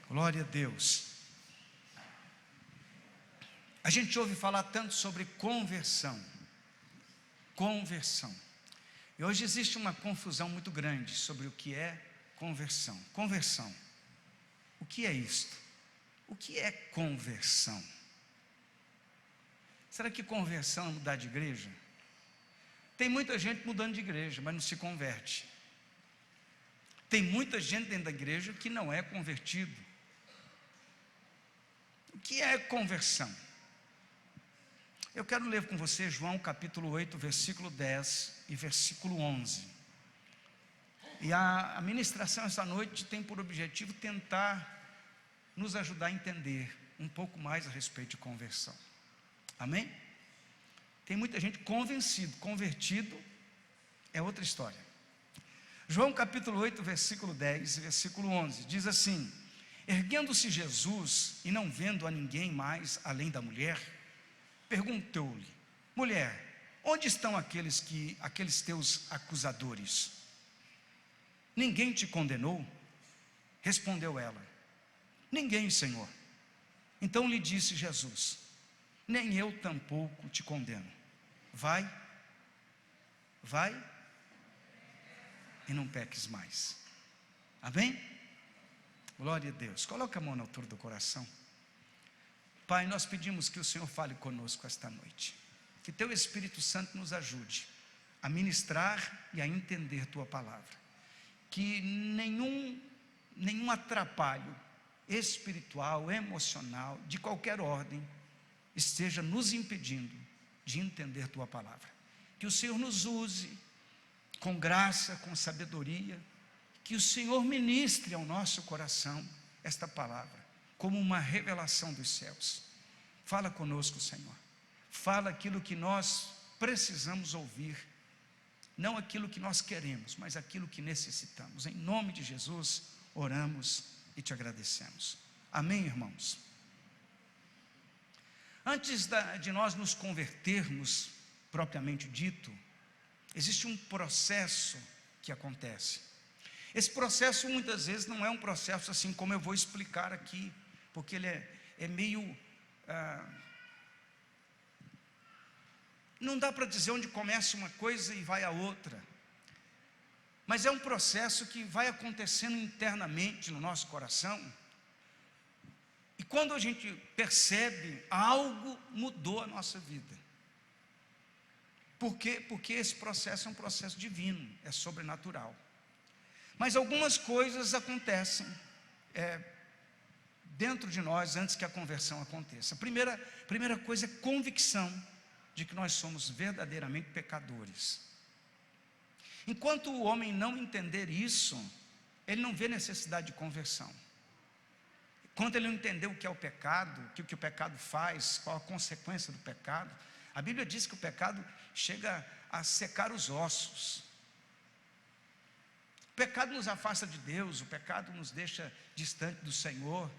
Glória a Deus. A gente ouve falar tanto sobre conversão. Conversão. E hoje existe uma confusão muito grande sobre o que é conversão. Conversão. O que é isto? O que é conversão? Será que conversão é mudar de igreja? Tem muita gente mudando de igreja, mas não se converte. Tem muita gente dentro da igreja que não é convertido. O que é conversão? Eu quero ler com você João capítulo 8, versículo 10 e versículo 11. E a ministração essa noite tem por objetivo tentar nos ajudar a entender um pouco mais a respeito de conversão. Amém? Tem muita gente convertido é outra história. João capítulo 8, versículo 10 e versículo 11, diz assim: erguendo-se Jesus e não vendo a ninguém mais além da mulher, perguntou-lhe: mulher, onde estão aqueles teus acusadores? Ninguém te condenou? Respondeu ela: ninguém, Senhor. Então lhe disse Jesus: nem eu tampouco te condeno. Vai e não peques mais. Amém? Glória a Deus. Coloca a mão na altura do coração. Pai, nós pedimos que o Senhor fale conosco esta noite, que teu Espírito Santo nos ajude a ministrar e a entender tua palavra, que nenhum atrapalho espiritual, emocional, de qualquer ordem, esteja nos impedindo de entender tua palavra. Que o Senhor nos use com graça, com sabedoria, que o Senhor ministre ao nosso coração esta palavra como uma revelação dos céus. Fala conosco, Senhor. Fala aquilo que nós precisamos ouvir, não aquilo que nós queremos, mas aquilo que necessitamos. Em nome de Jesus, oramos e te agradecemos. Amém, irmãos? Antes de nós nos convertermos, propriamente dito, existe um processo que acontece. Esse processo muitas vezes não é um processo assim como eu vou explicar aqui, porque ele é meio... não dá para dizer onde começa uma coisa e vai a outra, mas é um processo que vai acontecendo internamente no nosso coração, e quando a gente percebe, algo mudou a nossa vida. Por quê? Porque esse processo é um processo divino, é sobrenatural. Mas algumas coisas acontecem dentro de nós antes que a conversão aconteça. A primeira coisa é convicção de que nós somos verdadeiramente pecadores. Enquanto o homem não entender isso, ele não vê necessidade de conversão. Enquanto ele não entender o que é o pecado, o que o pecado faz, qual a consequência do pecado, a Bíblia diz que o pecado chega a secar os ossos. O pecado nos afasta de Deus, o pecado nos deixa distante do Senhor,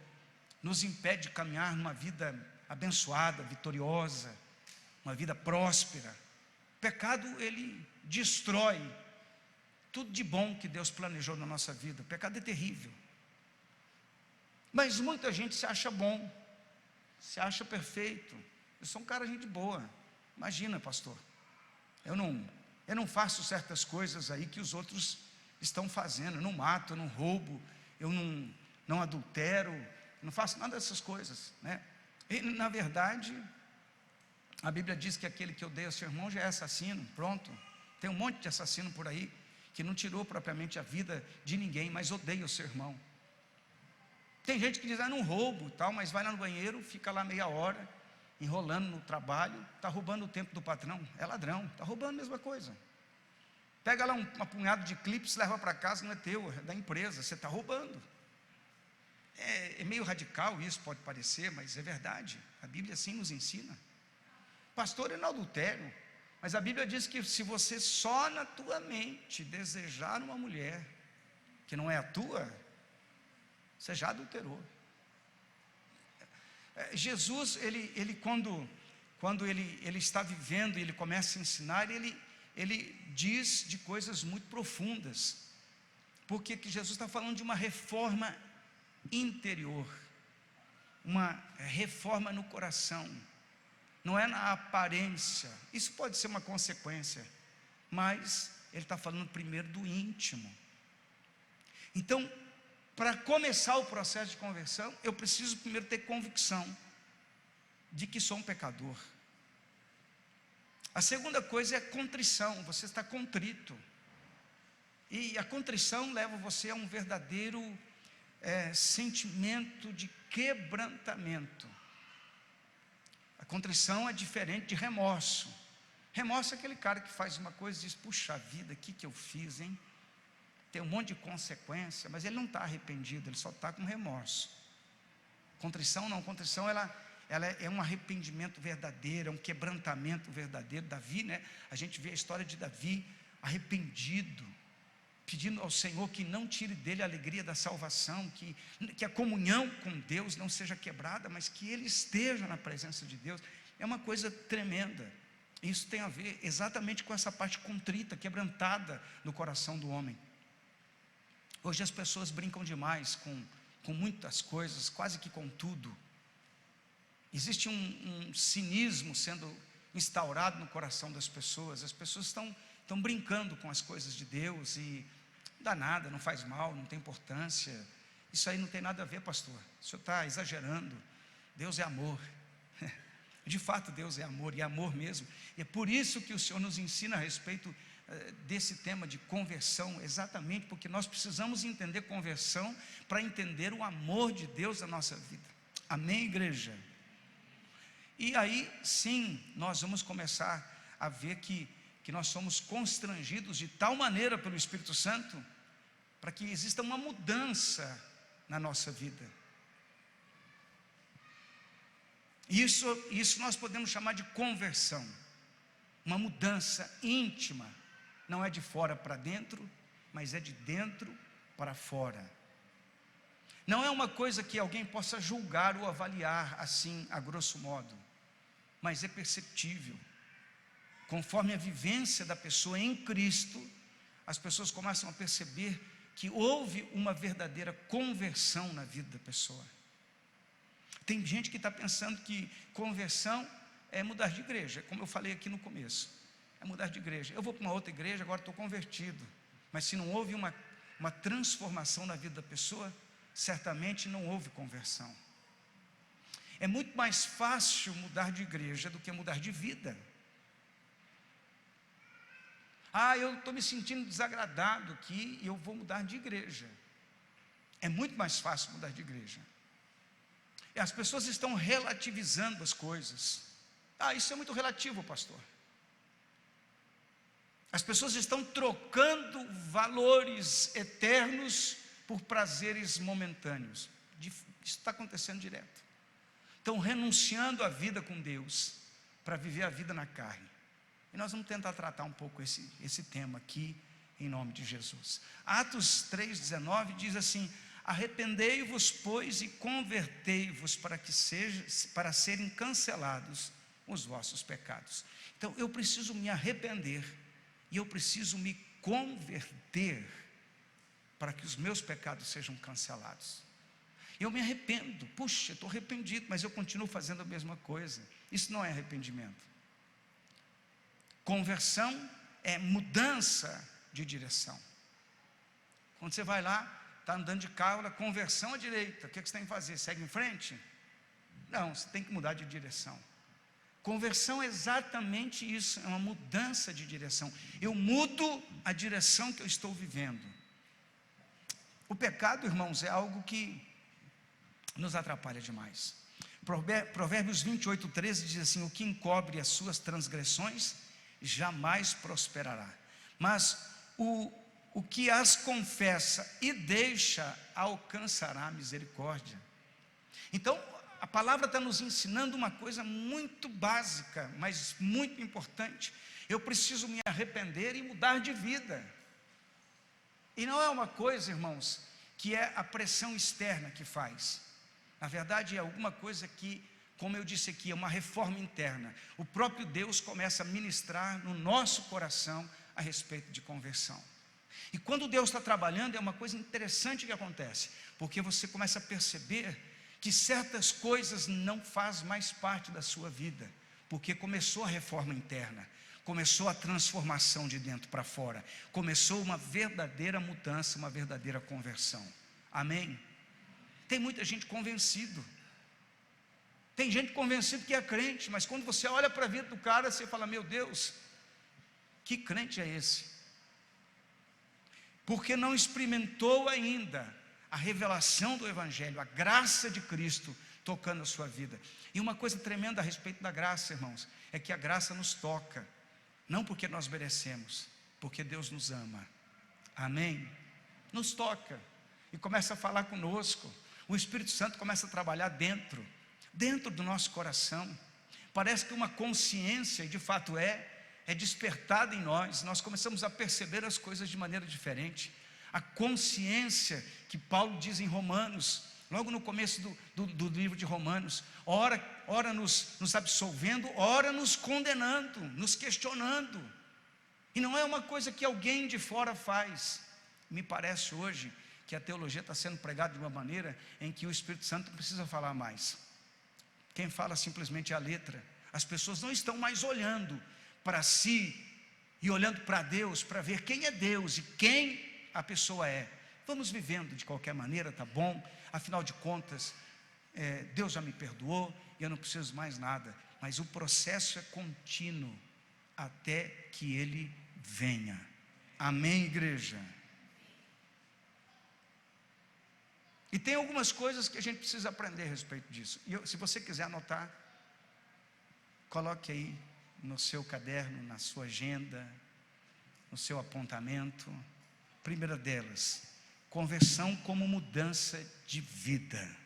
nos impede de caminhar numa vida abençoada, vitoriosa, uma vida próspera. O pecado, ele destrói tudo de bom que Deus planejou na nossa vida. O pecado é terrível. Mas muita gente se acha bom, se acha perfeito. Eu sou um cara de gente boa. Imagina, pastor, eu não faço certas coisas aí que os outros estão fazendo. Eu não mato, eu não roubo, eu não adultero, eu não faço nada dessas coisas, né? E, na verdade, a Bíblia diz que aquele que odeia seu irmão já é assassino. Pronto, tem um monte de assassino por aí que não tirou propriamente a vida de ninguém, mas odeia o seu irmão. Tem gente que diz: não roubo tal, mas vai lá no banheiro, fica lá meia hora enrolando no trabalho, está roubando o tempo do patrão. É ladrão, está roubando a mesma coisa. Pega lá uma punhado de clipes, leva para casa, não é teu, é da empresa, você está roubando. É meio radical isso, pode parecer, mas é verdade. A Bíblia assim nos ensina. Pastor, é no adultério, mas a Bíblia diz que se você só na tua mente desejar uma mulher que não é a tua, você já adulterou. Jesus, ele quando ele está vivendo e ele começa a ensinar, ele diz de coisas muito profundas, porque que Jesus está falando de uma reforma interior, uma reforma no coração, não é na aparência. Isso pode ser uma consequência, mas ele está falando primeiro do íntimo. Então, para começar o processo de conversão, eu preciso primeiro ter convicção de que sou um pecador. A segunda coisa é contrição, você está contrito, e a contrição leva você a um verdadeiro sentimento de quebrantamento. A contrição é diferente de remorso. Remorso é aquele cara que faz uma coisa e diz: puxa vida, o que eu fiz, hein? Tem um monte de consequência, mas ele não está arrependido, ele só está com remorso. Contrição não, contrição ela é um arrependimento verdadeiro, é um quebrantamento verdadeiro. Davi, né? A gente vê a história de Davi arrependido, pedindo ao Senhor que não tire dele a alegria da salvação, que a comunhão com Deus não seja quebrada, mas que ele esteja na presença de Deus. É uma coisa tremenda. Isso tem a ver exatamente com essa parte contrita, quebrantada no coração do homem. Hoje as pessoas brincam demais com muitas coisas, quase que com tudo. Existe um cinismo sendo instaurado no coração das pessoas. As pessoas estão brincando com as coisas de Deus e não dá nada, não faz mal, não tem importância. Isso aí não tem nada a ver, pastor. O senhor está exagerando. Deus é amor. De fato, Deus é amor, e é amor mesmo. E é por isso que o Senhor nos ensina a respeito desse tema de conversão, exatamente porque nós precisamos entender conversão para entender o amor de Deus na nossa vida. Amém, igreja? E aí, sim, nós vamos começar a ver que nós somos constrangidos de tal maneira pelo Espírito Santo, para que exista uma mudança na nossa vida. Isso nós podemos chamar de conversão, uma mudança íntima, não é de fora para dentro, mas é de dentro para fora. Não é uma coisa que alguém possa julgar ou avaliar assim, a grosso modo, mas é perceptível. Conforme a vivência da pessoa em Cristo, as pessoas começam a perceber que houve uma verdadeira conversão na vida da pessoa. Tem gente que está pensando que conversão é mudar de igreja, como eu falei aqui no começo, é mudar de igreja. Eu vou para uma outra igreja, agora estou convertido, mas se não houve uma transformação na vida da pessoa, certamente não houve conversão. É muito mais fácil mudar de igreja do que mudar de vida. Eu estou me sentindo desagradado aqui e eu vou mudar de igreja. É muito mais fácil mudar de igreja. E as pessoas estão relativizando as coisas. Isso é muito relativo, pastor. As pessoas estão trocando valores eternos por prazeres momentâneos. Isso está acontecendo direto. Estão renunciando à vida com Deus para viver a vida na carne. E nós vamos tentar tratar um pouco esse tema aqui, em nome de Jesus. Atos 3,19 diz assim: arrependei-vos, pois, e convertei-vos para serem cancelados os vossos pecados. Então eu preciso me arrepender e eu preciso me converter para que os meus pecados sejam cancelados. Eu me arrependo, puxa, estou arrependido, mas eu continuo fazendo a mesma coisa. Isso não é arrependimento. Conversão é mudança de direção. Quando você vai lá, está andando de carro, conversão à direita, o que você tem que fazer? Segue em frente? Não, você tem que mudar de direção. Conversão é exatamente isso, é uma mudança de direção. Eu mudo a direção que eu estou vivendo. O pecado, irmãos, é algo que nos atrapalha demais. Provérbios 28:13 diz assim: o que encobre as suas transgressões jamais prosperará, mas o que as confessa e deixa alcançará a misericórdia. Então a palavra está nos ensinando uma coisa muito básica, mas muito importante. Eu preciso me arrepender e mudar de vida. E não é uma coisa, irmãos, que é a pressão externa que faz. Na verdade é alguma coisa que, como eu disse aqui, é uma reforma interna. O próprio Deus começa a ministrar no nosso coração a respeito de conversão. E quando Deus está trabalhando, é uma coisa interessante que acontece, porque você começa a perceber que certas coisas não fazem mais parte da sua vida, porque começou a reforma interna, começou a transformação de dentro para fora, começou uma verdadeira mudança, uma verdadeira conversão. Amém? Tem muita gente convencido, tem gente convencida que é crente, mas quando você olha para a vida do cara, você fala: meu Deus, que crente é esse? Porque não experimentou ainda a revelação do Evangelho, a graça de Cristo tocando a sua vida. E uma coisa tremenda a respeito da graça, irmãos, é que a graça nos toca, não porque nós merecemos, porque Deus nos ama. Amém? Nos toca e começa a falar conosco. O Espírito Santo começa a trabalhar dentro do nosso coração. Parece que uma consciência, e de fato é despertada em nós começamos a perceber as coisas de maneira diferente. A consciência que Paulo diz em Romanos, logo no começo do livro de Romanos, ora nos absolvendo, ora nos condenando, nos questionando. E não é uma coisa que alguém de fora faz. Me parece hoje que a teologia está sendo pregada de uma maneira em que o Espírito Santo não precisa falar mais. Quem fala simplesmente é a letra. As pessoas não estão mais olhando para si e olhando para Deus, para ver quem é Deus e quem a pessoa é. Vamos vivendo de qualquer maneira, tá bom? Afinal de contas, Deus já me perdoou e eu não preciso mais nada. Mas o processo é contínuo até que Ele venha. Amém, igreja? E tem algumas coisas que a gente precisa aprender a respeito disso. E se você quiser anotar, coloque aí no seu caderno, na sua agenda, no seu apontamento. Primeira delas, conversão como mudança de vida.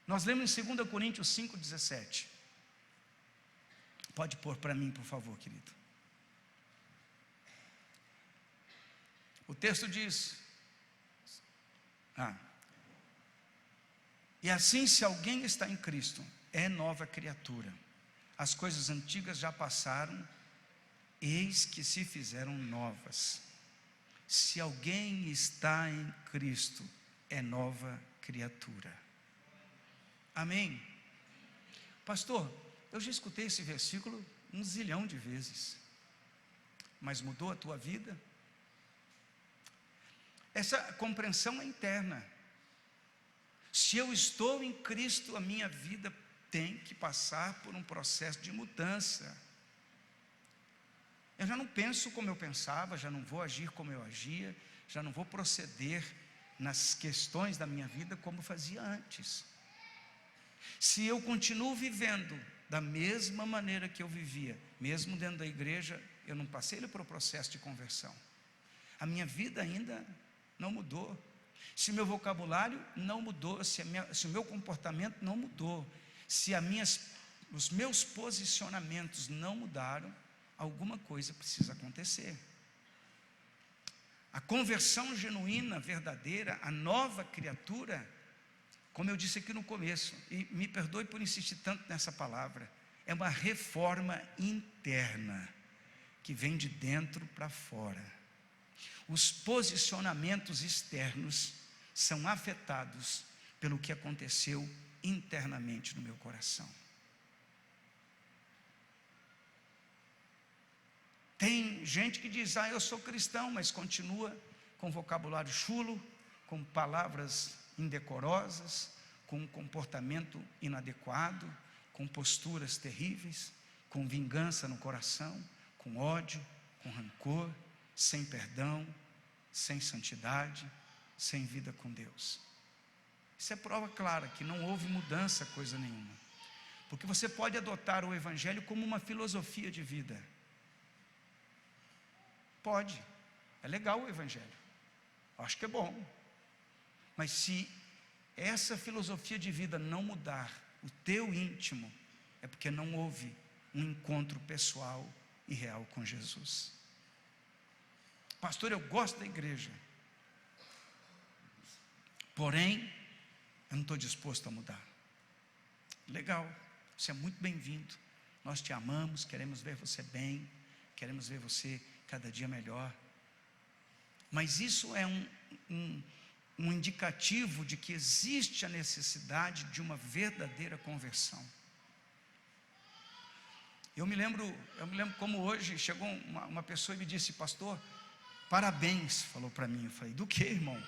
Nós lemos em 2 Coríntios 5,17. Pode pôr para mim, por favor, querido. O texto diz: e assim, se alguém está em Cristo, é nova criatura. As coisas antigas já passaram, eis que se fizeram novas. Se alguém está em Cristo, é nova criatura. Amém? Pastor, eu já escutei esse versículo 1 zilhão de vezes, mas mudou a tua vida? Essa compreensão é interna. Se eu estou em Cristo, a minha vida tem que passar por um processo de mudança. Eu já não penso como eu pensava, já não vou agir como eu agia, já não vou proceder nas questões da minha vida como fazia antes. Se eu continuo vivendo da mesma maneira que eu vivia, mesmo dentro da igreja, eu não passei por um processo de conversão. A minha vida ainda não mudou. Se meu vocabulário não mudou, se o meu comportamento não mudou, se os meus posicionamentos não mudaram, alguma coisa precisa acontecer. A conversão genuína, verdadeira, a nova criatura, como eu disse aqui no começo, e me perdoe por insistir tanto nessa palavra, é uma reforma interna, que vem de dentro para fora. Os posicionamentos externos são afetados pelo que aconteceu internamente no meu coração. Tem gente que diz: eu sou cristão, mas continua com vocabulário chulo, com palavras indecorosas, com um comportamento inadequado, com posturas terríveis, com vingança no coração, com ódio, com rancor, sem perdão, sem santidade, sem vida com Deus. Isso é prova clara que não houve mudança, coisa nenhuma. Porque você pode adotar o Evangelho como uma filosofia de vida. Pode, é legal o Evangelho, acho que é bom. Mas se essa filosofia de vida não mudar o teu íntimo, é porque não houve um encontro pessoal e real com Jesus. Pastor, eu gosto da igreja, porém, eu não estou disposto a mudar. Legal, você é muito bem-vindo. Nós te amamos, queremos ver você bem, queremos ver você cada dia melhor. Mas isso é um indicativo de que existe a necessidade de uma verdadeira conversão. Eu me lembro como hoje chegou uma pessoa e me disse: pastor, parabéns, falou para mim. Eu falei: do que, irmão?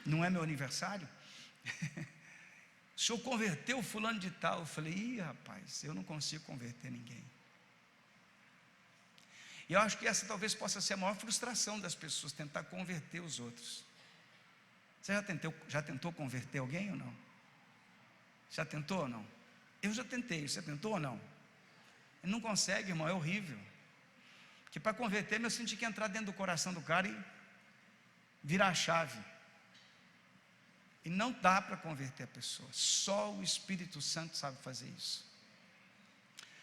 Não é meu aniversário? O senhor converteu fulano de tal? Eu falei: ih, rapaz, eu não consigo converter ninguém. E eu acho que essa talvez possa ser a maior frustração das pessoas, tentar converter os outros. Você já tentou converter alguém ou não? Já tentou ou não? Eu já tentei. Você tentou ou não? Não consegue, irmão, é horrível. Porque para converter, eu senti que entrar dentro do coração do cara e virar a chave. E não dá para converter a pessoa. Só o Espírito Santo sabe fazer isso.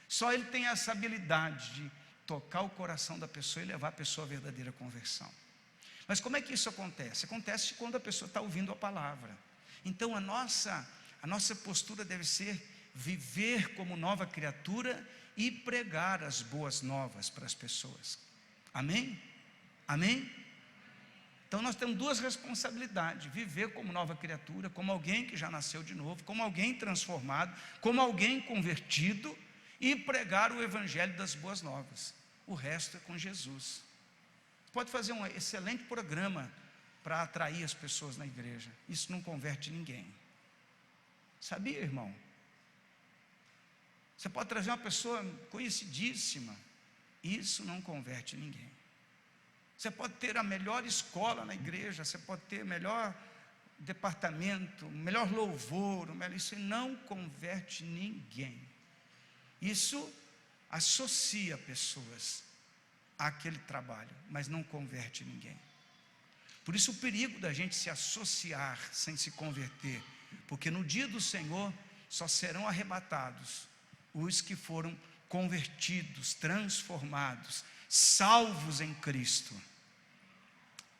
Só Ele tem essa habilidade de tocar o coração da pessoa e levar a pessoa à verdadeira conversão. Mas como é que isso acontece? Acontece quando a pessoa está ouvindo a palavra. Então a nossa postura deve ser viver como nova criatura e pregar as boas novas para as pessoas. Amém? Amém? Então nós temos duas responsabilidades: viver como nova criatura, como alguém que já nasceu de novo, como alguém transformado, como alguém convertido, e pregar o evangelho das boas novas. O resto é com Jesus. Pode fazer um excelente programa para atrair as pessoas na igreja, isso não converte ninguém. Sabia, irmão? Você pode trazer uma pessoa conhecidíssima, isso não converte ninguém. Você pode ter a melhor escola na igreja, você pode ter o melhor departamento, o melhor louvor, isso não converte ninguém. Isso associa pessoas àquele trabalho, mas não converte ninguém. Por isso o perigo da gente se associar sem se converter, porque no dia do Senhor só serão arrebatados os que foram convertidos, transformados, salvos em Cristo.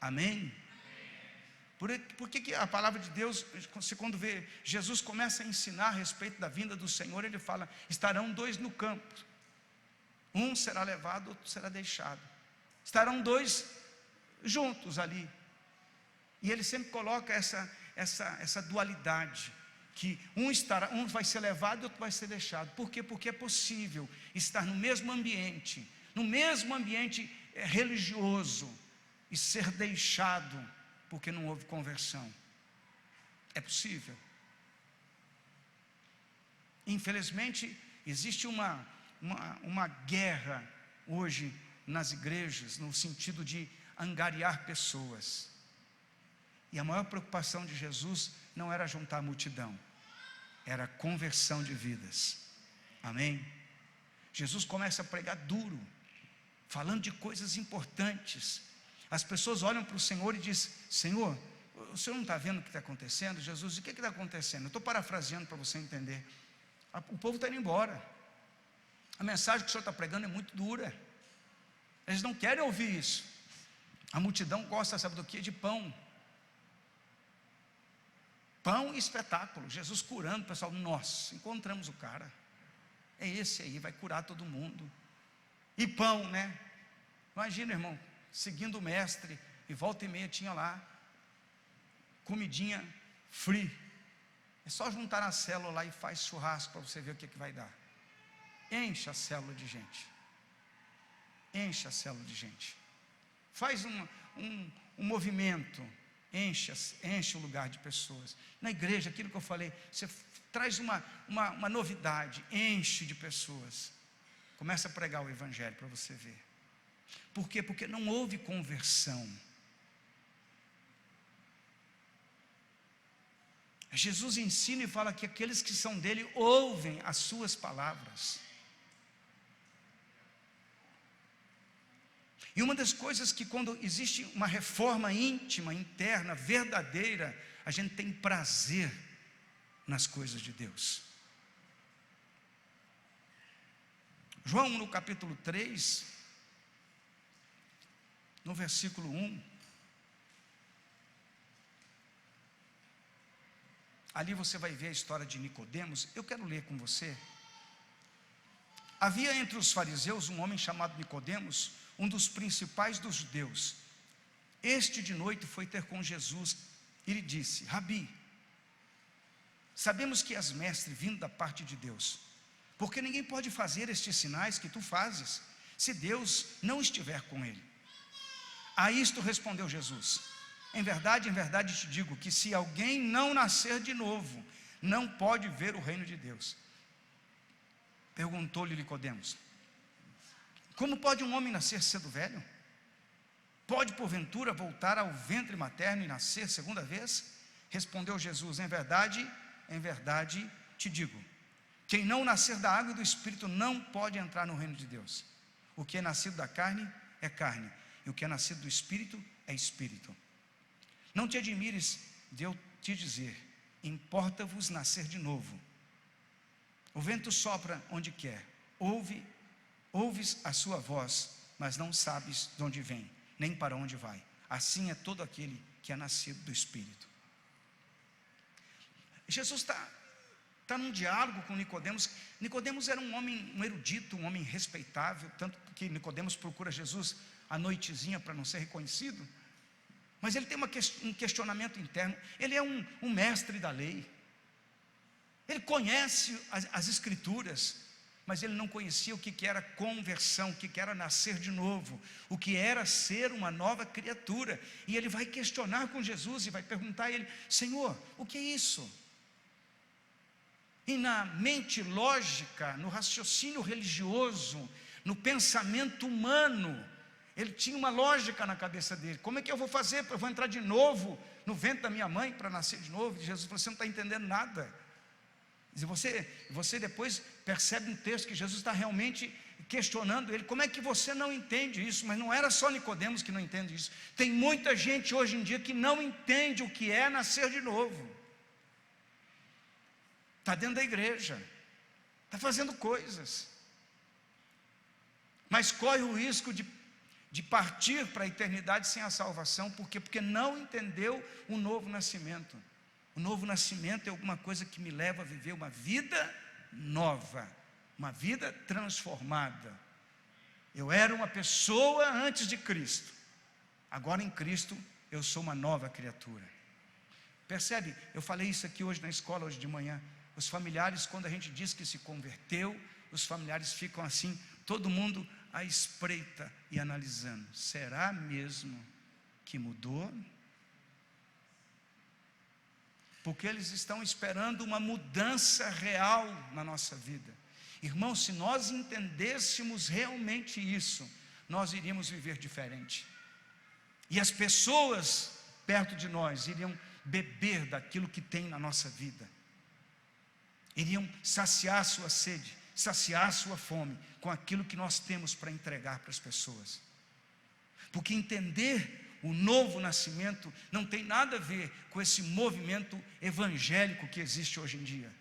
Amém? Por que a palavra de Deus, quando vê Jesus começa a ensinar a respeito da vinda do Senhor, ele fala: estarão dois no campo, um será levado, outro será deixado. Estarão dois juntos ali. E ele sempre coloca essa dualidade, que um vai ser levado e outro vai ser deixado. Por quê? Porque é possível estar no mesmo ambiente religioso, e ser deixado porque não houve conversão. É possível. Infelizmente existe uma guerra hoje nas igrejas, no sentido de angariar pessoas. E a maior preocupação de Jesus não era juntar a multidão, era a conversão de vidas. Amém? Jesus começa a pregar duro, falando de coisas importantes. As pessoas olham para o Senhor e dizem: Senhor, o Senhor não está vendo o que está acontecendo? Jesus, o que está acontecendo? Eu estou parafraseando para você entender. O povo está indo embora. A mensagem que o Senhor está pregando é muito dura. Eles não querem ouvir isso. A multidão gosta, sabe do que? De pão. Pão e espetáculo. Jesus curando, o pessoal: nossa, encontramos o cara. É esse aí, vai curar todo mundo. E pão, né? Imagina, irmão, seguindo o mestre, e volta e meia tinha lá comidinha free. É só juntar a célula lá e faz churrasco para você ver o que vai dar. Enche a célula de gente. Enche a célula de gente. Faz um movimento. Enche o lugar de pessoas. Na igreja, aquilo que eu falei, você traz uma novidade, enche de pessoas. Começa a pregar o evangelho para você ver. Por quê? Porque não houve conversão. Jesus ensina e fala que aqueles que são dele ouvem as suas palavras. E uma das coisas que, quando existe uma reforma íntima, interna, verdadeira, a gente tem prazer nas coisas de Deus. João, no capítulo 3, no versículo 1, ali você vai ver a história de Nicodemos. Eu quero ler com você. Havia entre os fariseus um homem chamado Nicodemos, um dos principais dos judeus. Este de noite foi ter com Jesus e lhe disse: Rabi, sabemos que és mestre vindo da parte de Deus, porque ninguém pode fazer estes sinais que tu fazes, se Deus não estiver com ele. A isto respondeu Jesus: em verdade te digo, que se alguém não nascer de novo, não pode ver o reino de Deus. Perguntou-lhe Nicodemos: como pode um homem nascer sendo velho? Pode porventura voltar ao ventre materno e nascer segunda vez? Respondeu Jesus: em verdade te digo, quem não nascer da água e do Espírito não pode entrar no reino de Deus. O que é nascido da carne é carne, e o que é nascido do Espírito é Espírito. Não te admires de eu te dizer: importa-vos nascer de novo. O vento sopra onde quer, ouves a sua voz, mas não sabes de onde vem, nem para onde vai. Assim é todo aquele que é nascido do Espírito. Jesus está num diálogo com Nicodemos. Nicodemos era um homem, um erudito, um homem respeitável, tanto que Nicodemos procura Jesus à noitezinha para não ser reconhecido. Mas ele tem um questionamento interno. Ele é um mestre da lei, ele conhece as Escrituras, mas ele não conhecia o que era conversão, o que era nascer de novo, o que era ser uma nova criatura. E ele vai questionar com Jesus e vai perguntar a ele: Senhor, o que é isso? E na mente lógica, no raciocínio religioso, no pensamento humano, ele tinha uma lógica na cabeça dele: como é que eu vou fazer? Eu vou entrar de novo no ventre da minha mãe para nascer de novo? E Jesus falou: você não está entendendo nada. E você depois percebe um texto que Jesus está realmente questionando ele: como é que você não entende isso? Mas não era só Nicodemos que não entende isso. Tem muita gente hoje em dia que não entende o que é nascer de novo. Está dentro da igreja, está fazendo coisas, mas corre o risco de partir para a eternidade sem a salvação. Por quê? Porque não entendeu o novo nascimento. O novo nascimento é alguma coisa que me leva a viver uma vida nova, uma vida transformada. Eu era uma pessoa antes de Cristo, agora em Cristo eu sou uma nova criatura. Percebe? Eu falei isso aqui hoje na escola, hoje de manhã. Os familiares, quando a gente diz que se converteu, os familiares ficam assim, todo mundo à espreita e analisando: será mesmo que mudou? Porque eles estão esperando uma mudança real na nossa vida. Irmãos, se nós entendêssemos realmente isso, nós iríamos viver diferente. E as pessoas perto de nós iriam beber daquilo que tem na nossa vida. Iriam saciar sua sede, saciar sua fome com aquilo que nós temos para entregar para as pessoas. Porque entender o novo nascimento não tem nada a ver com esse movimento evangélico que existe hoje em dia.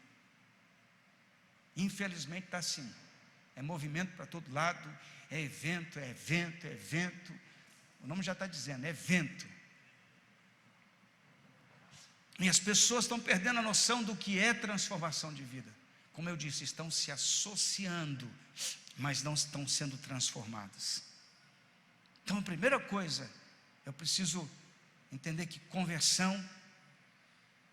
Infelizmente está assim, é movimento para todo lado, é evento, é evento, é evento. O nome já está dizendo, é evento. E as pessoas estão perdendo a noção do que é transformação de vida. Como eu disse, estão se associando, mas não estão sendo transformadas. Então a primeira coisa, eu preciso entender que conversão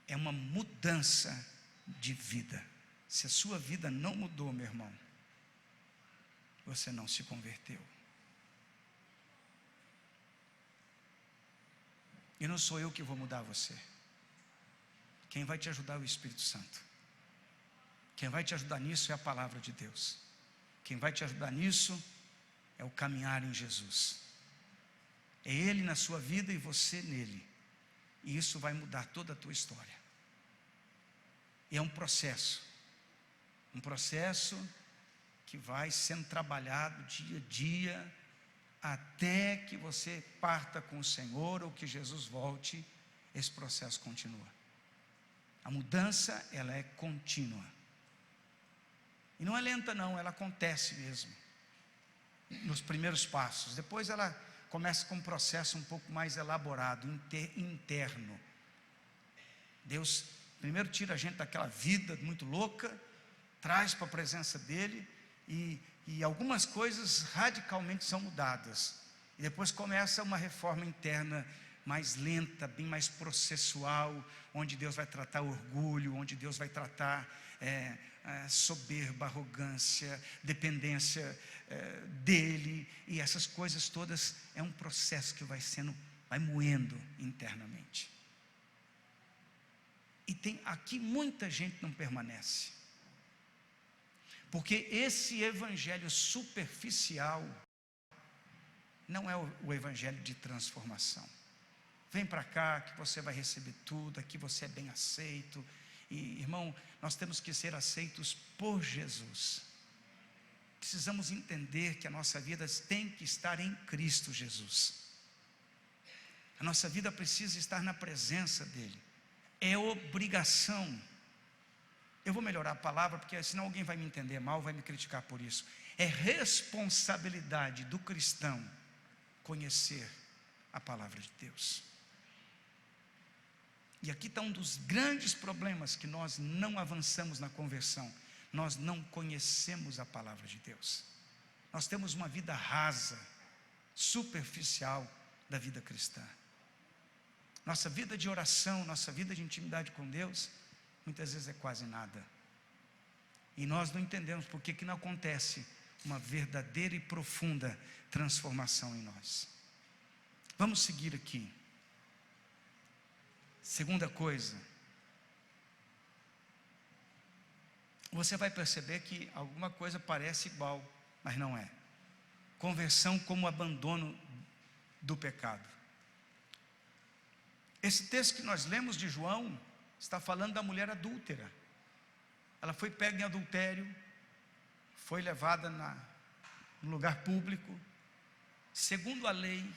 é uma mudança de vida. Se a sua vida não mudou, meu irmão, você não se converteu. E não sou eu que vou mudar você. Quem vai te ajudar é o Espírito Santo. Quem vai te ajudar nisso é a palavra de Deus. Quem vai te ajudar nisso é o caminhar em Jesus. É Ele na sua vida e você nele. E isso vai mudar toda a tua história. E é um processo que vai sendo trabalhado dia a dia, até que você parta com o Senhor ou que Jesus volte. Esse processo continua. A mudança, ela é contínua. E não é lenta não, ela acontece mesmo. Nos primeiros passos. Depois ela começa com um processo um pouco mais elaborado, interno. Deus primeiro tira a gente daquela vida muito louca, traz para a presença dele, e algumas coisas radicalmente são mudadas. E depois começa uma reforma interna mais lenta, bem mais processual, onde Deus vai tratar orgulho, onde Deus vai tratar soberba, arrogância, dependência dele, e essas coisas todas. É um processo que vai moendo internamente. E tem aqui muita gente não permanece, porque esse evangelho superficial não é o evangelho de transformação. Vem para cá que você vai receber tudo, aqui você é bem aceito. E, irmão, nós temos que ser aceitos por Jesus. Precisamos entender que a nossa vida tem que estar em Cristo Jesus. A nossa vida precisa estar na presença dEle. É obrigação. Eu vou melhorar a palavra, porque senão alguém vai me entender mal, vai me criticar por isso. É responsabilidade do cristão conhecer a palavra de Deus. E aqui está um dos grandes problemas, que nós não avançamos na conversão. Nós não conhecemos a palavra de Deus. Nós temos uma vida rasa, superficial da vida cristã. Nossa vida de oração, nossa vida de intimidade com Deus, muitas vezes é quase nada. E nós não entendemos por que não acontece uma verdadeira e profunda transformação em nós. Vamos seguir aqui. Segunda coisa, você vai perceber que alguma coisa parece igual, mas não é. Conversão como abandono do pecado. Esse texto que nós lemos de João está falando da mulher adúltera. Ela foi pega em adultério, foi levada no lugar público. Segundo a lei,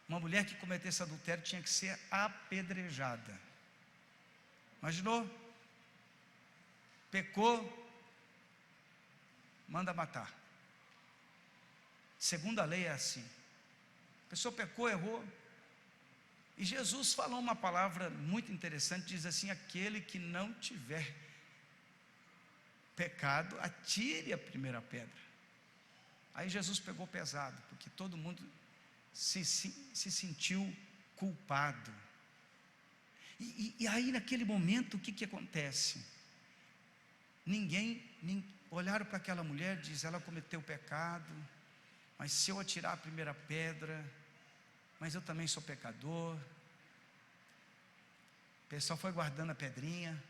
uma mulher que cometesse adultério tinha que ser apedrejada. Imaginou? Pecou, manda matar. Segundo a lei é assim. A pessoa pecou, errou. E Jesus falou uma palavra muito interessante, diz assim: aquele que não tiver pecado, atire a primeira pedra. Aí Jesus pegou pesado, porque todo mundo se sentiu culpado. E aí naquele momento o que acontece? Ninguém olharam para aquela mulher, diz: ela cometeu pecado, mas se eu atirar a primeira pedra, mas eu também sou pecador. O pessoal foi guardando a pedrinha,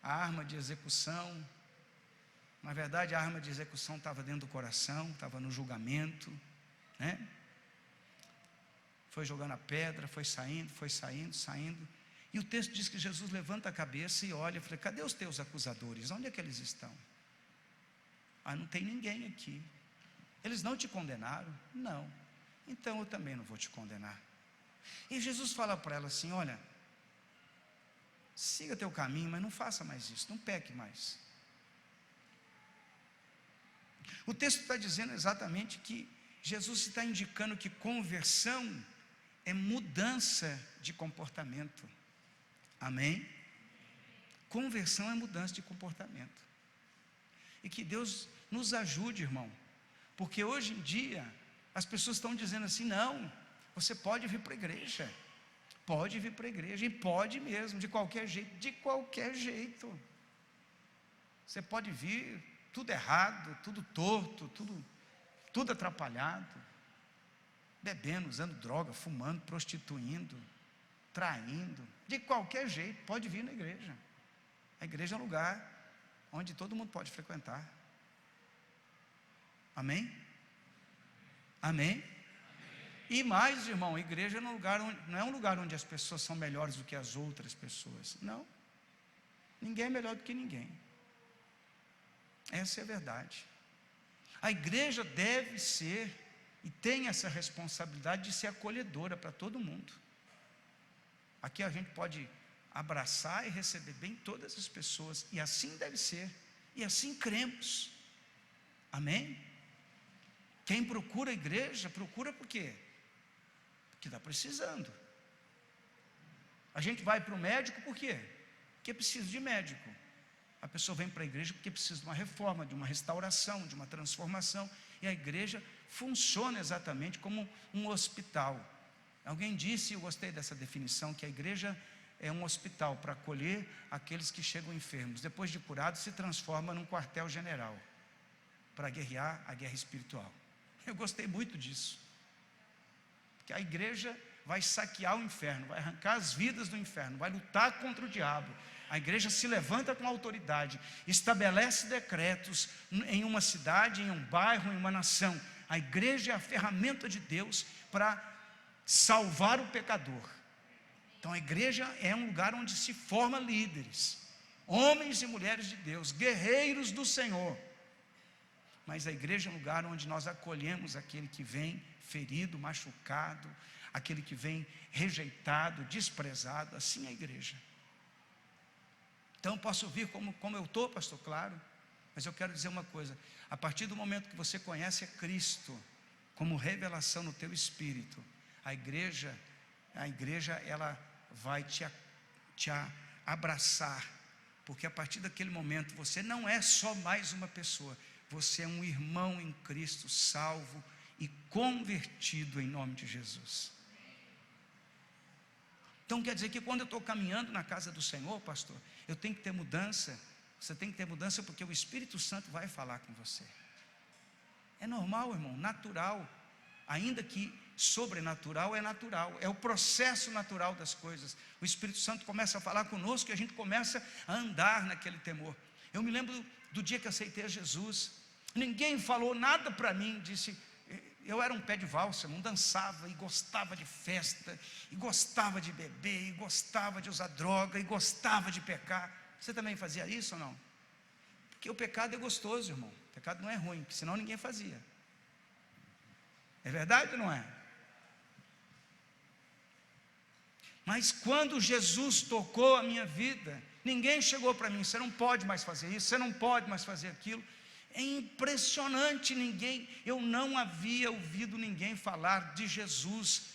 a arma de execução. Na verdade, a arma de execução estava dentro do coração, estava no julgamento, né? Foi jogando a pedra, foi saindo. E o texto diz que Jesus levanta a cabeça e olha, falei: cadê os teus acusadores? Onde é que eles estão? Não tem ninguém aqui. Eles não te condenaram? Não. Então eu também não vou te condenar. E Jesus fala para ela assim: olha, siga teu caminho, mas não faça mais isso, não peque mais. O texto está dizendo exatamente que Jesus está indicando que conversão é mudança de comportamento. Amém? Conversão é mudança de comportamento. E que Deus nos ajude, irmão, porque hoje em dia as pessoas estão dizendo assim: não, você pode vir para a igreja, e pode mesmo, de qualquer jeito, você pode vir, tudo errado, tudo torto, tudo atrapalhado, bebendo, usando droga, fumando, prostituindo, traindo, de qualquer jeito, pode vir na igreja. A igreja é um lugar onde todo mundo pode frequentar. Amém? Amém? E mais, irmão, a igreja não é um lugar onde as pessoas são melhores do que as outras pessoas. Não. Ninguém é melhor do que ninguém. Essa é a verdade. A igreja deve ser e tem essa responsabilidade de ser acolhedora para todo mundo. Aqui a gente pode abraçar e receber bem todas as pessoas, e assim deve ser, e assim cremos. Amém? Quem procura a igreja, procura por quê? Porque está precisando. A gente vai para o médico por quê? Porque precisa de médico. A pessoa vem para a igreja porque precisa de uma reforma, de uma restauração, de uma transformação. E a igreja funciona exatamente como um hospital. Alguém disse, eu gostei dessa definição, que a igreja é um hospital para acolher aqueles que chegam enfermos. Depois de curados, se transforma num quartel-general para guerrear a guerra espiritual. Eu gostei muito disso, porque a igreja vai saquear o inferno, vai arrancar as vidas do inferno, vai lutar contra o diabo. A igreja se levanta com autoridade, estabelece decretos em uma cidade, em um bairro, em uma nação. A igreja é a ferramenta de Deus para salvar o pecador. Então a igreja é um lugar onde se forma líderes, homens e mulheres de Deus, guerreiros do Senhor. Mas a igreja é um lugar onde nós acolhemos aquele que vem ferido, machucado, aquele que vem rejeitado, desprezado. Assim é a igreja. Então posso vir como eu estou, pastor, claro, mas eu quero dizer uma coisa: a partir do momento que você conhece a Cristo como revelação no teu espírito, a igreja ela vai te abraçar, porque a partir daquele momento você não é só mais uma pessoa, você é um irmão em Cristo, salvo e convertido em nome de Jesus. Então quer dizer que quando eu estou caminhando na casa do Senhor, pastor, eu tenho que ter mudança. Você tem que ter mudança porque o Espírito Santo vai falar com você. É normal, irmão, natural. Ainda que sobrenatural, é natural, é o processo natural das coisas. O Espírito Santo começa a falar conosco e a gente começa a andar naquele temor. Eu me lembro do dia que aceitei a Jesus, ninguém falou nada para mim, disse, eu era um pé de valsa, não dançava, e gostava de festa, e gostava de beber, e gostava de usar droga, e gostava de pecar. Você também fazia isso ou não? Porque o pecado é gostoso, irmão, o pecado não é ruim, porque senão ninguém fazia. É verdade ou não é? Mas quando Jesus tocou a minha vida, ninguém chegou para mim, você não pode mais fazer isso, você não pode mais fazer aquilo. É impressionante, eu não havia ouvido ninguém falar de Jesus.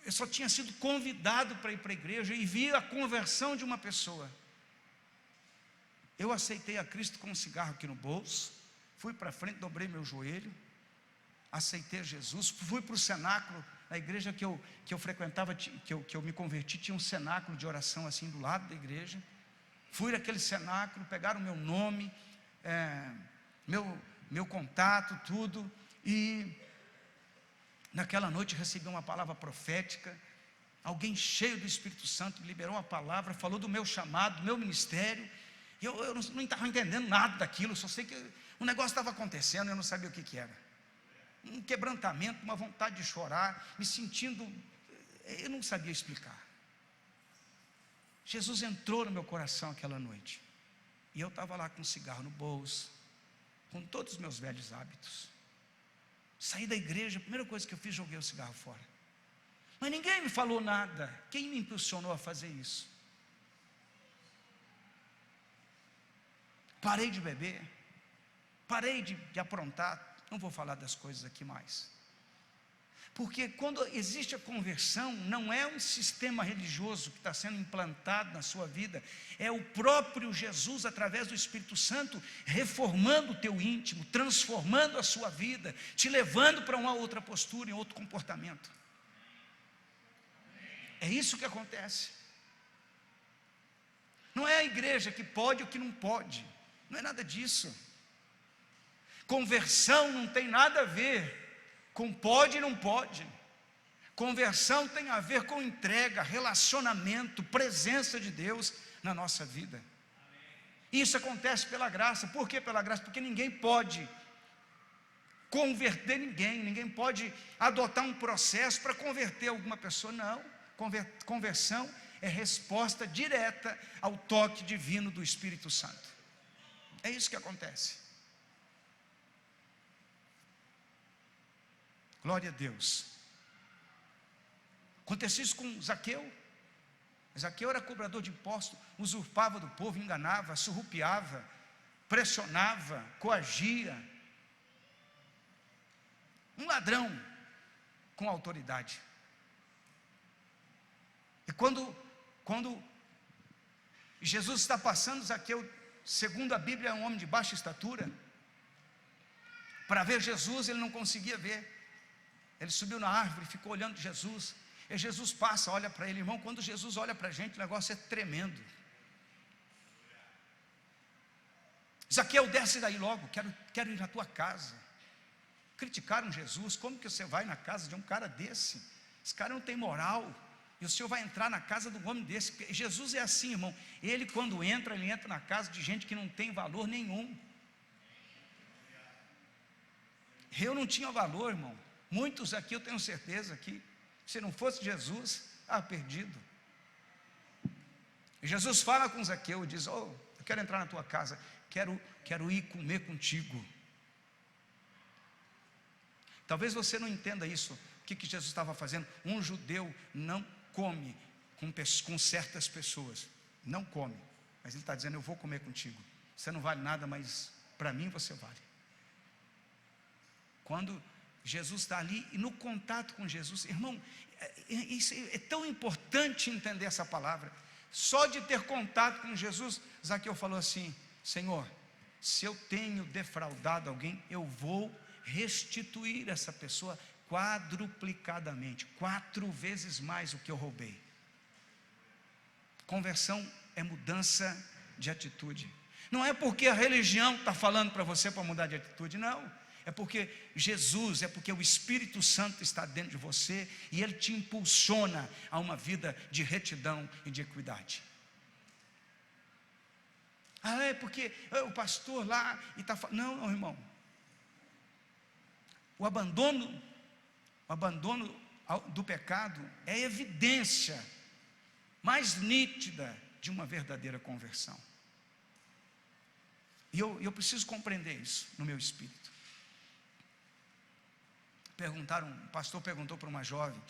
Eu só tinha sido convidado para ir para a igreja e vi a conversão de uma pessoa. Eu aceitei a Cristo com um cigarro aqui no bolso, fui para frente, dobrei meu joelho, aceitei Jesus, fui para o cenáculo. Na igreja que eu frequentava, que eu me converti, tinha um cenáculo de oração assim do lado da igreja. Fui naquele cenáculo, pegaram meu nome, meu contato, tudo, e naquela noite recebi uma palavra profética. Alguém cheio do Espírito Santo liberou uma palavra, falou do meu chamado, do meu ministério, e eu não estava entendendo nada daquilo, só sei que o negócio estava acontecendo, eu não sabia o que era. Um quebrantamento, uma vontade de chorar, me sentindo, eu não sabia explicar. Jesus entrou no meu coração aquela noite, e eu estava lá com um cigarro no bolso, com todos os meus velhos hábitos. Saí da igreja, a primeira coisa que eu fiz, joguei o cigarro fora. Mas ninguém me falou nada. Quem me impulsionou a fazer isso? Parei de beber, parei de aprontar. Não vou falar das coisas aqui mais. Porque quando existe a conversão, não é um sistema religioso que está sendo implantado na sua vida, é o próprio Jesus, através do Espírito Santo, reformando o teu íntimo, transformando a sua vida, te levando para uma outra postura, em outro comportamento. É isso que acontece. Não é a igreja que pode ou que não pode, não é nada disso. Conversão não tem nada a ver com pode e não pode. Conversão tem a ver com entrega, relacionamento, presença de Deus na nossa vida. Isso acontece pela graça. Por que pela graça? Porque ninguém pode converter ninguém pode adotar um processo para converter alguma pessoa. Não, conversão é resposta direta ao toque divino do Espírito Santo. É isso que acontece. Glória a Deus. Aconteceu isso com Zaqueu. Zaqueu era cobrador de impostos, usurpava do povo, enganava, surrupiava, pressionava, coagia. Um ladrão com autoridade. E quando Jesus está passando, Zaqueu, segundo a Bíblia, é um homem de baixa estatura. para ver Jesus, ele não conseguia ver. Ele subiu na árvore, ficou olhando Jesus. E Jesus passa, olha para ele, irmão. Quando Jesus olha para a gente, o negócio é tremendo. Zaqueu, desce daí logo, quero ir na tua casa. Criticaram Jesus, como que você vai na casa de um cara desse? Esse cara não tem moral, e o senhor vai entrar na casa de um homem desse? Porque Jesus é assim, irmão, ele quando entra, ele entra na casa de gente que não tem valor nenhum. Eu não tinha valor, irmão. Muitos aqui, eu tenho certeza que, se não fosse Jesus, perdido. E Jesus fala com Zaqueu e diz: eu quero entrar na tua casa, quero ir comer contigo. Talvez você não entenda isso. O que Jesus estava fazendo? Um judeu não come com certas pessoas, não come, mas ele está dizendo: eu vou comer contigo. Você não vale nada, mas para mim você vale. Quando Jesus está ali, e no contato com Jesus, irmão, isso é tão importante entender essa palavra. Só de ter contato com Jesus, Zaqueu falou assim: Senhor, se eu tenho defraudado alguém, eu vou restituir essa pessoa quadruplicadamente, 4 vezes mais o que eu roubei. Conversão é mudança de atitude. Não é porque a religião está falando para você para mudar de atitude, não. É porque Jesus, é porque o Espírito Santo está dentro de você e ele te impulsiona a uma vida de retidão e de equidade. É porque o pastor lá está falando. Não, irmão. O abandono do pecado é evidência mais nítida de uma verdadeira conversão. E eu preciso compreender isso no meu espírito. O pastor perguntou para uma jovem: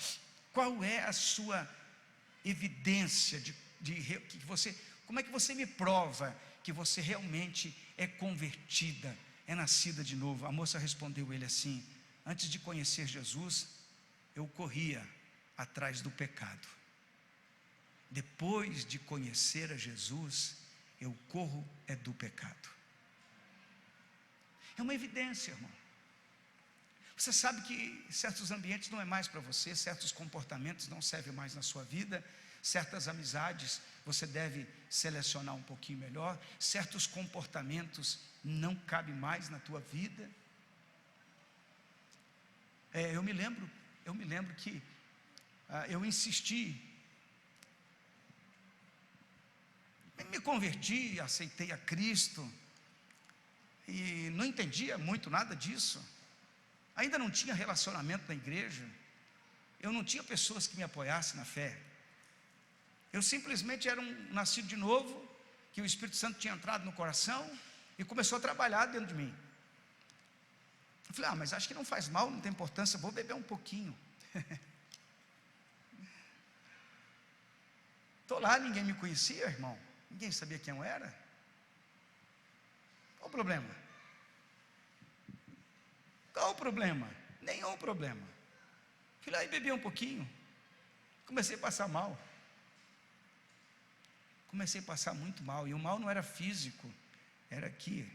qual é a sua evidência que você, como é que você me prova que você realmente é convertida, é nascida de novo? A moça respondeu ele assim: antes de conhecer Jesus, eu corria atrás do pecado. Depois de conhecer a Jesus, eu corro do pecado. É uma evidência, irmão. Você sabe que certos ambientes não é mais para você, certos comportamentos não servem mais na sua vida, certas amizades você deve selecionar um pouquinho melhor, certos comportamentos não cabem mais na tua vida. Eu me lembro que eu insisti, me converti, aceitei a Cristo, e não entendia muito nada disso. Ainda não tinha relacionamento na igreja, eu não tinha pessoas que me apoiassem na fé. Eu simplesmente era um nascido de novo, que o Espírito Santo tinha entrado no coração e começou a trabalhar dentro de mim. Eu falei: mas acho que não faz mal, não tem importância, vou beber um pouquinho. Estou lá, ninguém me conhecia, irmão, ninguém sabia quem eu era. Qual o problema? Qual o problema? Nenhum problema. Fui lá e bebi um pouquinho, comecei a passar mal. Comecei a passar muito mal, e o mal não era físico, era aqui.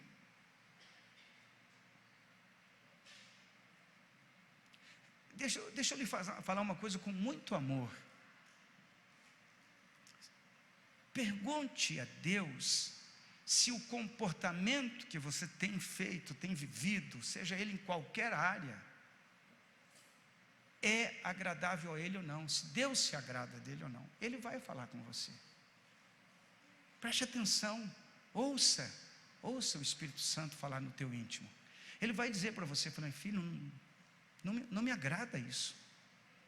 Deixa eu lhe falar uma coisa com muito amor. Pergunte a Deus se o comportamento que você tem feito, tem vivido, seja ele em qualquer área, é agradável a Ele ou não. Se Deus se agrada dele ou não, Ele vai falar com você. Preste atenção, ouça o Espírito Santo falar no teu íntimo. Ele vai dizer para você, falando: filho, não me agrada isso,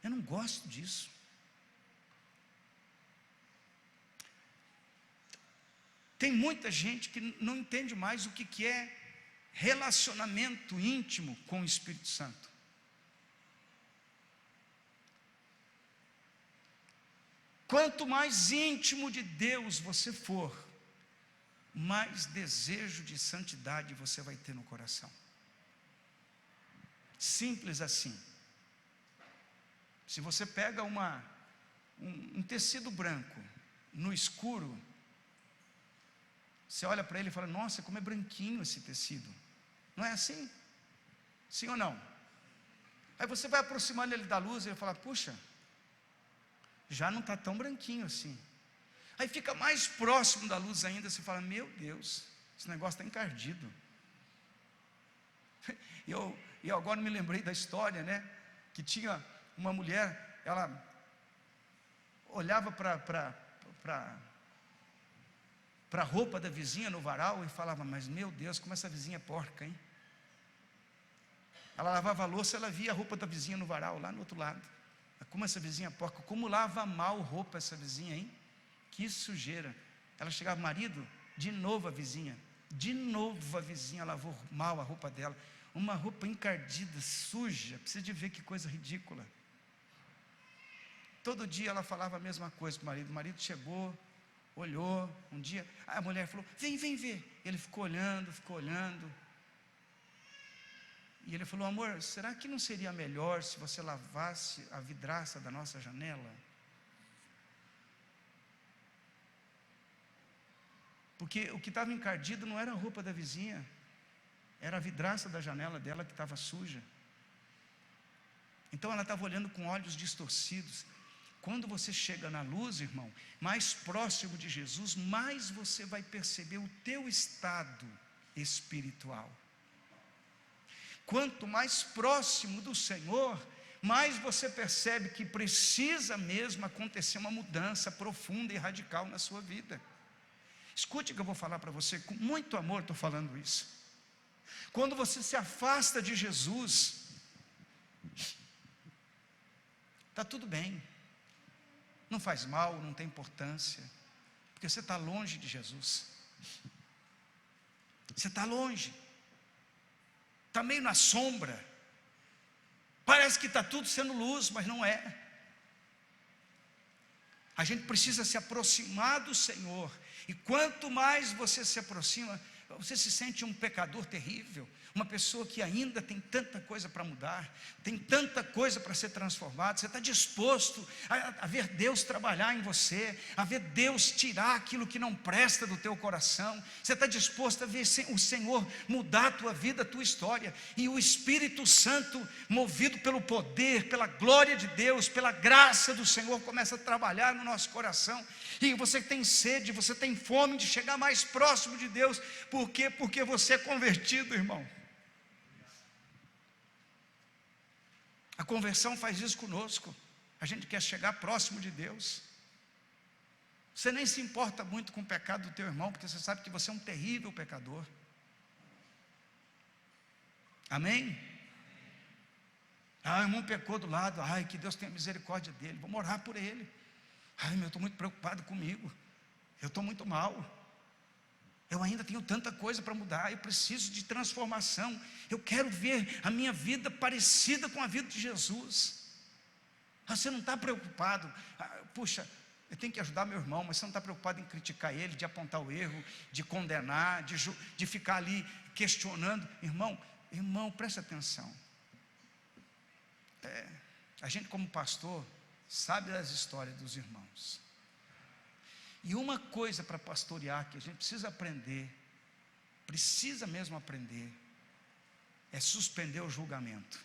eu não gosto disso. Tem muita gente que não entende mais o que é relacionamento íntimo com o Espírito Santo. Quanto mais íntimo de Deus você for, mais desejo de santidade você vai ter no coração. Simples assim. Se você pega um tecido branco no escuro, você olha para ele e fala: nossa, como é branquinho esse tecido. Não é assim? Sim ou não? Aí você vai aproximando ele da luz e ele fala, puxa, já não está tão branquinho assim. Aí fica mais próximo da luz ainda, você fala, meu Deus, esse negócio está encardido. Eu agora me lembrei da história, né? Que tinha uma mulher, ela olhava para a roupa da vizinha no varal e falava, mas meu Deus, como essa vizinha é porca, hein? Ela lavava a louça, ela via a roupa da vizinha no varal, lá no outro lado. Como essa vizinha é porca, como lava mal roupa essa vizinha, hein? Que sujeira. Ela chegava, marido, de novo a vizinha lavou mal a roupa dela. Uma roupa encardida, suja, precisa de ver que coisa ridícula. Todo dia ela falava a mesma coisa para o marido chegou, olhou, um dia, a mulher falou, vem ver. Ele ficou olhando, e ele falou, amor, será que não seria melhor se você lavasse a vidraça da nossa janela? Porque o que estava encardido não era a roupa da vizinha, era a vidraça da janela dela que estava suja. Então ela estava olhando com olhos distorcidos. Quando você chega na luz, irmão, mais próximo de Jesus, mais você vai perceber o teu estado espiritual. Quanto mais próximo do Senhor, mais você percebe que precisa mesmo acontecer uma mudança profunda e radical na sua vida. Escute o que eu vou falar para você, com muito amor estou falando isso. Quando você se afasta de Jesus, está tudo bem, não faz mal, não tem importância, porque você está longe de Jesus, você está longe, está meio na sombra, parece que está tudo sendo luz, mas não é. A gente precisa se aproximar do Senhor, e quanto mais você se aproxima, você se sente um pecador terrível, uma pessoa que ainda tem tanta coisa para mudar, tem tanta coisa para ser transformada. Você está disposto a ver Deus trabalhar em você, a ver Deus tirar aquilo que não presta do teu coração. Você está disposto a ver o Senhor mudar a tua vida, a tua história, e o Espírito Santo, movido pelo poder, pela glória de Deus, pela graça do Senhor, começa a trabalhar no nosso coração, e você tem sede, você tem fome de chegar mais próximo de Deus. Por quê? Porque você é convertido, irmão. A conversão faz isso conosco. A gente quer chegar próximo de Deus. Você nem se importa muito com o pecado do teu irmão, porque você sabe que você é um terrível pecador. Amém? O irmão pecou do lado, que Deus tenha misericórdia dele, vamos orar por ele. Eu estou muito preocupado comigo, eu estou muito mal, eu ainda tenho tanta coisa para mudar, eu preciso de transformação, eu quero ver a minha vida parecida com a vida de Jesus. Você não está preocupado, puxa, eu tenho que ajudar meu irmão, mas você não está preocupado em criticar ele, de apontar o erro, de condenar, de ficar ali questionando. Irmão, presta atenção. A gente como pastor sabe das histórias dos irmãos. E uma coisa para pastorear que a gente precisa aprender, precisa mesmo aprender, é suspender o julgamento.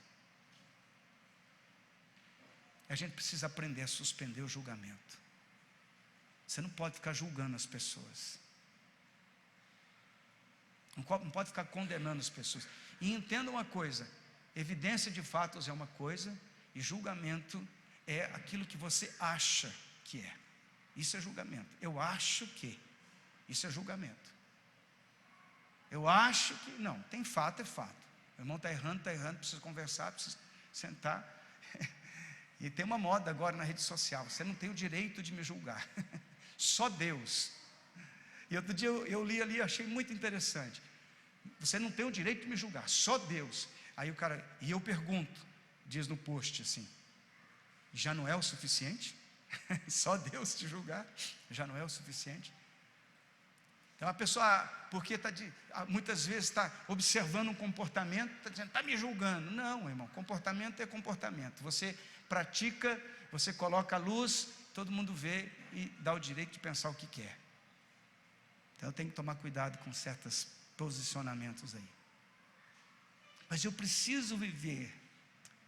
A gente precisa aprender a suspender o julgamento. Você não pode ficar julgando as pessoas, não pode ficar condenando as pessoas. E entenda uma coisa: evidência de fatos é uma coisa, e julgamento é aquilo que você acha que é. Isso é julgamento. Eu acho que. Isso é julgamento. Eu acho que. Não, tem fato, é fato. O irmão está errando, precisa conversar, precisa sentar. E tem uma moda agora na rede social: você não tem o direito de me julgar. Só Deus. E outro dia eu li ali, achei muito interessante. Você não tem o direito de me julgar, só Deus. Aí o cara, e eu pergunto, diz no post assim: já não é o suficiente? Só Deus te julgar já não é o suficiente? Então a pessoa, porque muitas vezes está observando um comportamento, está dizendo, está me julgando. Não, irmão, comportamento é comportamento. Você pratica, você coloca a luz, todo mundo vê e dá o direito de pensar o que quer. Então eu tenho que tomar cuidado com certos posicionamentos aí. Mas eu preciso viver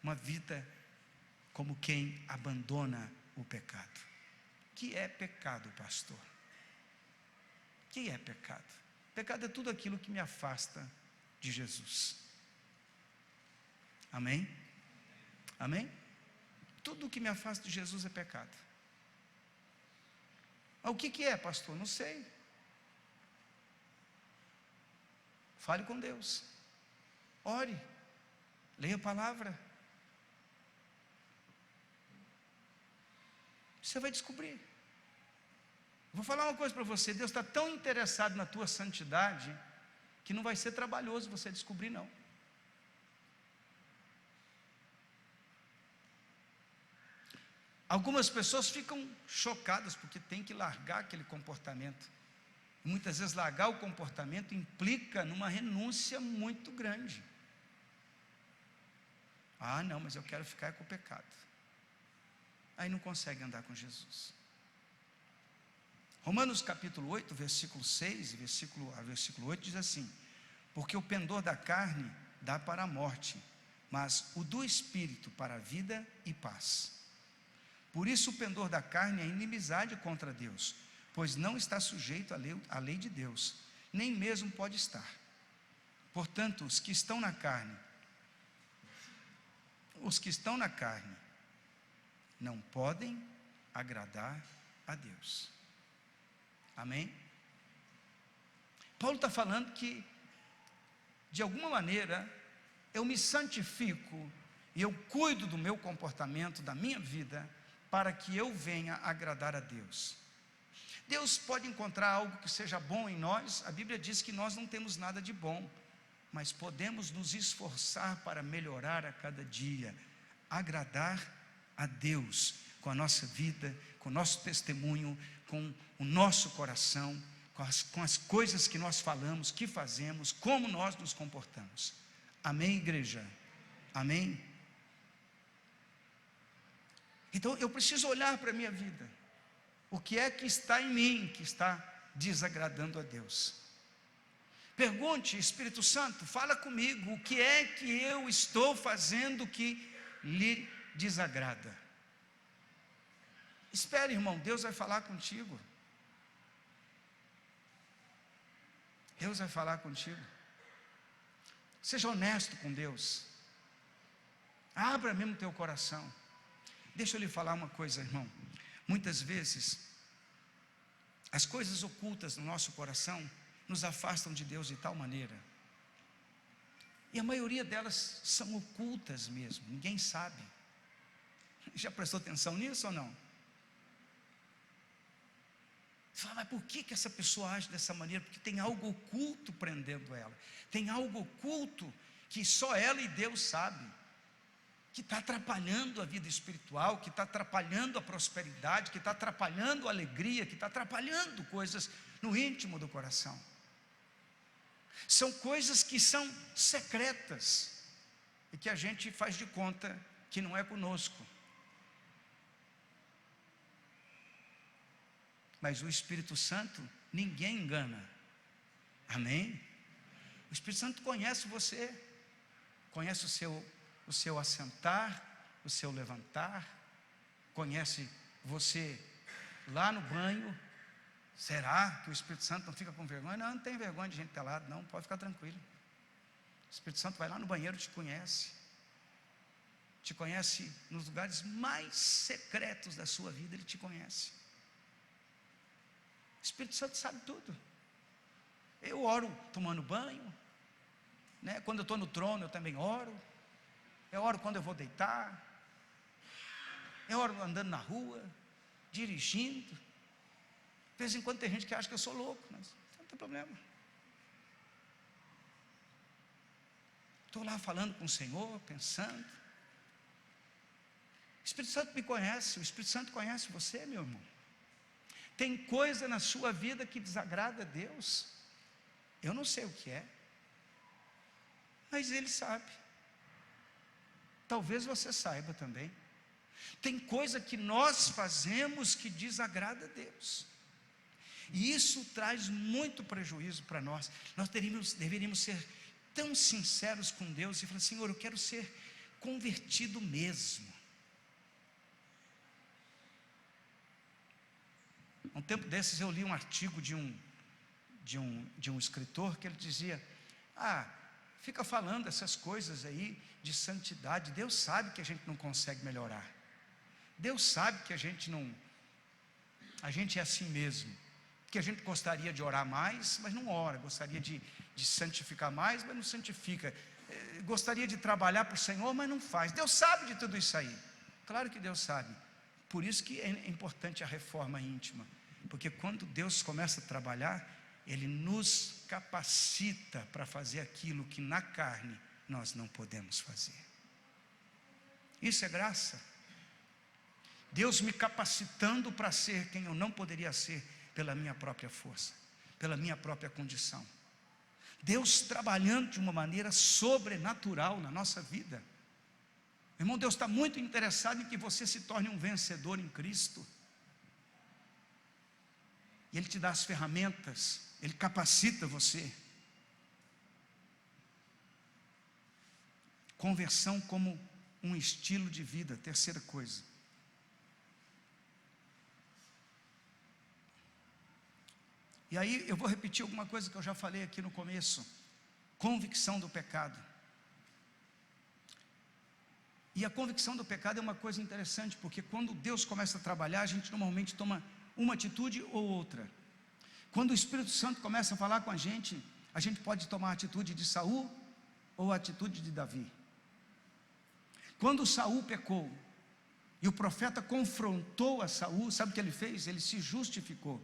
uma vida como quem abandona o pecado. O que é pecado, pastor? O que é pecado? Pecado é tudo aquilo que me afasta de Jesus. Amém? Amém? Tudo que me afasta de Jesus é pecado. Mas o que é, pastor? Não sei. Fale com Deus. Ore. Leia a palavra. Você vai descobrir. Vou falar uma coisa para você. Deus está tão interessado na tua santidade que não vai ser trabalhoso você descobrir, não. Algumas pessoas ficam chocadas porque tem que largar aquele comportamento. Muitas vezes largar o comportamento implica numa renúncia muito grande. Ah, não, mas eu quero ficar com o pecado. Aí não consegue andar com Jesus. Romanos capítulo 8, versículo 6 e versículo 8 diz assim: porque o pendor da carne dá para a morte, mas o do Espírito para a vida e paz. Por isso o pendor da carne é inimizade contra Deus, pois não está sujeito à lei de Deus, nem mesmo pode estar. Portanto, os que estão na carne não podem agradar a Deus. Amém? Paulo está falando que, de alguma maneira, eu me santifico e eu cuido do meu comportamento, da minha vida, para que eu venha agradar a Deus. Deus pode encontrar algo que seja bom em nós. A Bíblia diz que nós não temos nada de bom, mas podemos nos esforçar para melhorar a cada dia, agradar a Deus com a nossa vida, com o nosso testemunho, com o nosso coração, com as coisas que nós falamos, que fazemos, como nós nos comportamos. Amém, igreja? Amém? Então eu preciso olhar para a minha vida. O que é que está em mim que está desagradando a Deus? Pergunte, Espírito Santo, fala comigo, o que é que eu estou fazendo que lhe desagrada? Espere, irmão, Deus vai falar contigo. Deus vai falar contigo. Seja honesto com Deus. Abra mesmo teu coração. Deixa eu lhe falar uma coisa, irmão. Muitas vezes, as coisas ocultas no nosso coração nos afastam de Deus de tal maneira. E a maioria delas são ocultas mesmo, ninguém sabe. Já prestou atenção nisso ou não? Você fala, mas por que essa pessoa age dessa maneira? Porque tem algo oculto prendendo ela. Tem algo oculto que só ela e Deus sabem, que está atrapalhando a vida espiritual, que está atrapalhando a prosperidade, que está atrapalhando a alegria, que está atrapalhando coisas no íntimo do coração. São coisas que são secretas e que a gente faz de conta que não é conosco. Mas o Espírito Santo ninguém engana. Amém? O Espírito Santo conhece você, conhece o seu assentar, o seu levantar, conhece você lá no banho. Será que o Espírito Santo não fica com vergonha? Não, não tem vergonha de gente pelada, não, pode ficar tranquilo. O Espírito Santo vai lá no banheiro, te conhece nos lugares mais secretos da sua vida, Ele te conhece. O Espírito Santo sabe tudo. Eu oro tomando banho, né? Quando eu estou no trono eu também oro. Eu oro quando eu vou deitar. Eu oro andando na rua, dirigindo. De vez em quando tem gente que acha que eu sou louco, mas não tem problema. Estou lá falando com o Senhor, pensando. O Espírito Santo me conhece, o Espírito Santo conhece você, meu irmão. Tem coisa na sua vida que desagrada a Deus. Eu não sei o que é, mas Ele sabe. Talvez você saiba também. Tem coisa que nós fazemos que desagrada a Deus. E isso traz muito prejuízo para nós. Nós deveríamos ser tão sinceros com Deus e falar: Senhor, eu quero ser convertido mesmo. Um tempo desses eu li um artigo de um escritor que ele dizia: fica falando essas coisas aí de santidade, Deus sabe que a gente não consegue melhorar, Deus sabe que a gente é assim mesmo, que a gente gostaria de orar mais, mas não ora, gostaria de santificar mais, mas não santifica, gostaria de trabalhar para o Senhor, mas não faz. Deus sabe de tudo isso aí, claro que Deus sabe. Por isso que é importante a reforma íntima, porque quando Deus começa a trabalhar, Ele nos capacita para fazer aquilo que na carne nós não podemos fazer. Isso é graça. Deus me capacitando para ser quem eu não poderia ser pela minha própria força, pela minha própria condição. Deus trabalhando de uma maneira sobrenatural na nossa vida. Irmão, Deus está muito interessado em que você se torne um vencedor em Cristo. E Ele te dá as ferramentas, Ele capacita você. Conversão como um estilo de vida, terceira coisa. E aí eu vou repetir alguma coisa que eu já falei aqui no começo: convicção do pecado. E a convicção do pecado é uma coisa interessante, porque quando Deus começa a trabalhar, a gente normalmente toma uma atitude ou outra. Quando o Espírito Santo começa a falar com a gente pode tomar a atitude de Saul ou a atitude de Davi. Quando Saul pecou e o profeta confrontou a Saul, sabe o que ele fez? Ele se justificou.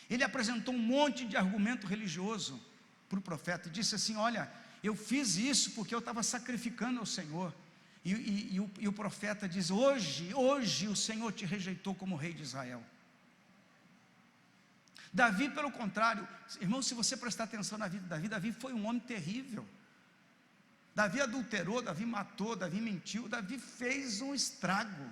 Ele apresentou um monte de argumento religioso para o profeta e disse assim: olha, eu fiz isso porque eu estava sacrificando ao Senhor. E o profeta diz: hoje o Senhor te rejeitou como rei de Israel. Davi, pelo contrário, irmão, se você prestar atenção na vida de Davi, Davi foi um homem terrível. Davi adulterou, Davi matou, Davi mentiu, Davi fez um estrago.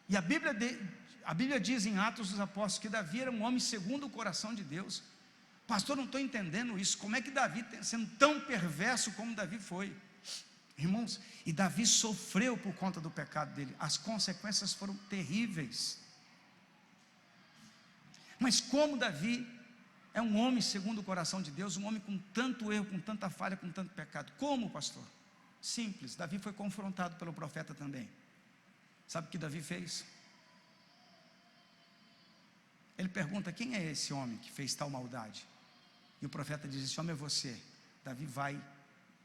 E a Bíblia diz em Atos dos Apóstolos que Davi era um homem segundo o coração de Deus. Pastor, não estou entendendo isso. Como é que Davi, sendo tão perverso como Davi foi? Irmãos, e Davi sofreu por conta do pecado dele. As consequências foram terríveis. Mas como Davi é um homem segundo o coração de Deus, um homem com tanto erro, com tanta falha, com tanto pecado. Como, pastor? Simples, Davi foi confrontado pelo profeta também. Sabe o que Davi fez? Ele pergunta: quem é esse homem que fez tal maldade? E o profeta diz: esse homem é você. Davi vai,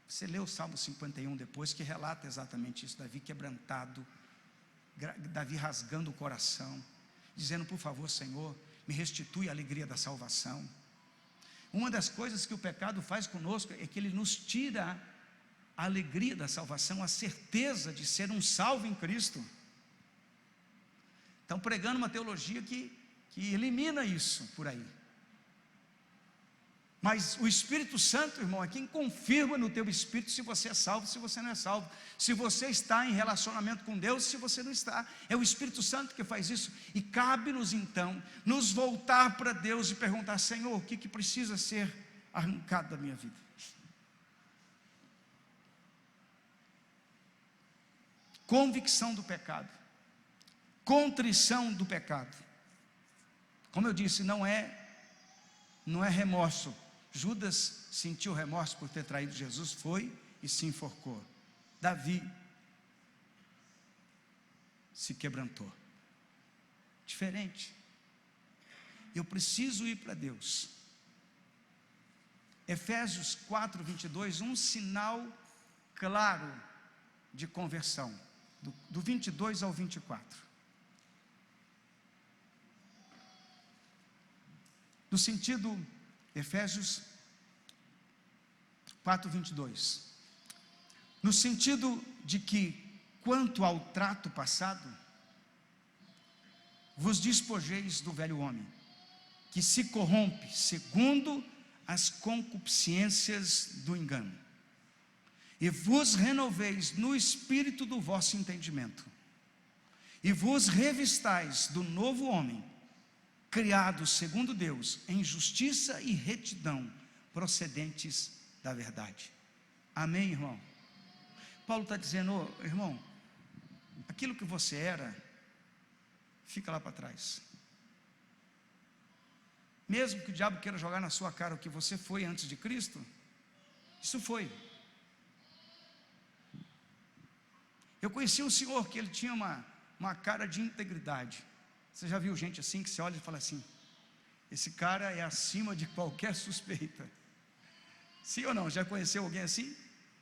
você lê o Salmo 51 depois, que relata exatamente isso. Davi quebrantado, Davi rasgando o coração, dizendo: por favor, Senhor, me restitui a alegria da salvação. Uma das coisas que o pecado faz conosco é que ele nos tira a alegria da salvação, a certeza de ser um salvo em Cristo. Estão pregando uma teologia que elimina isso por aí. Mas o Espírito Santo, irmão, é quem confirma no teu espírito se você é salvo, se você não é salvo, se você está em relacionamento com Deus, se você não está. É o Espírito Santo que faz isso. E cabe-nos então nos voltar para Deus e perguntar: Senhor, o que precisa ser arrancado da minha vida? Convicção do pecado, contrição do pecado. Como eu disse, não é remorso. Judas sentiu remorso por ter traído Jesus, foi e se enforcou. Davi se quebrantou. Diferente. Eu preciso ir para Deus. Efésios 4:22, um sinal claro de conversão, do 22 ao 24. No sentido, Efésios 4:22, no sentido de que, quanto ao trato passado, vos despojeis do velho homem, que se corrompe segundo as concupiscências do engano, e vos renoveis no espírito do vosso entendimento, e vos revistais do novo homem, criados segundo Deus, em justiça e retidão, procedentes da verdade. Amém, irmão? Paulo está dizendo, irmão, aquilo que você era, fica lá para trás. Mesmo que o diabo queira jogar na sua cara o que você foi antes de Cristo, isso foi. Eu conheci um senhor que ele tinha uma cara de integridade. Você já viu gente assim, que você olha e fala assim, esse cara é acima de qualquer suspeita? Sim ou não? Já conheceu alguém assim?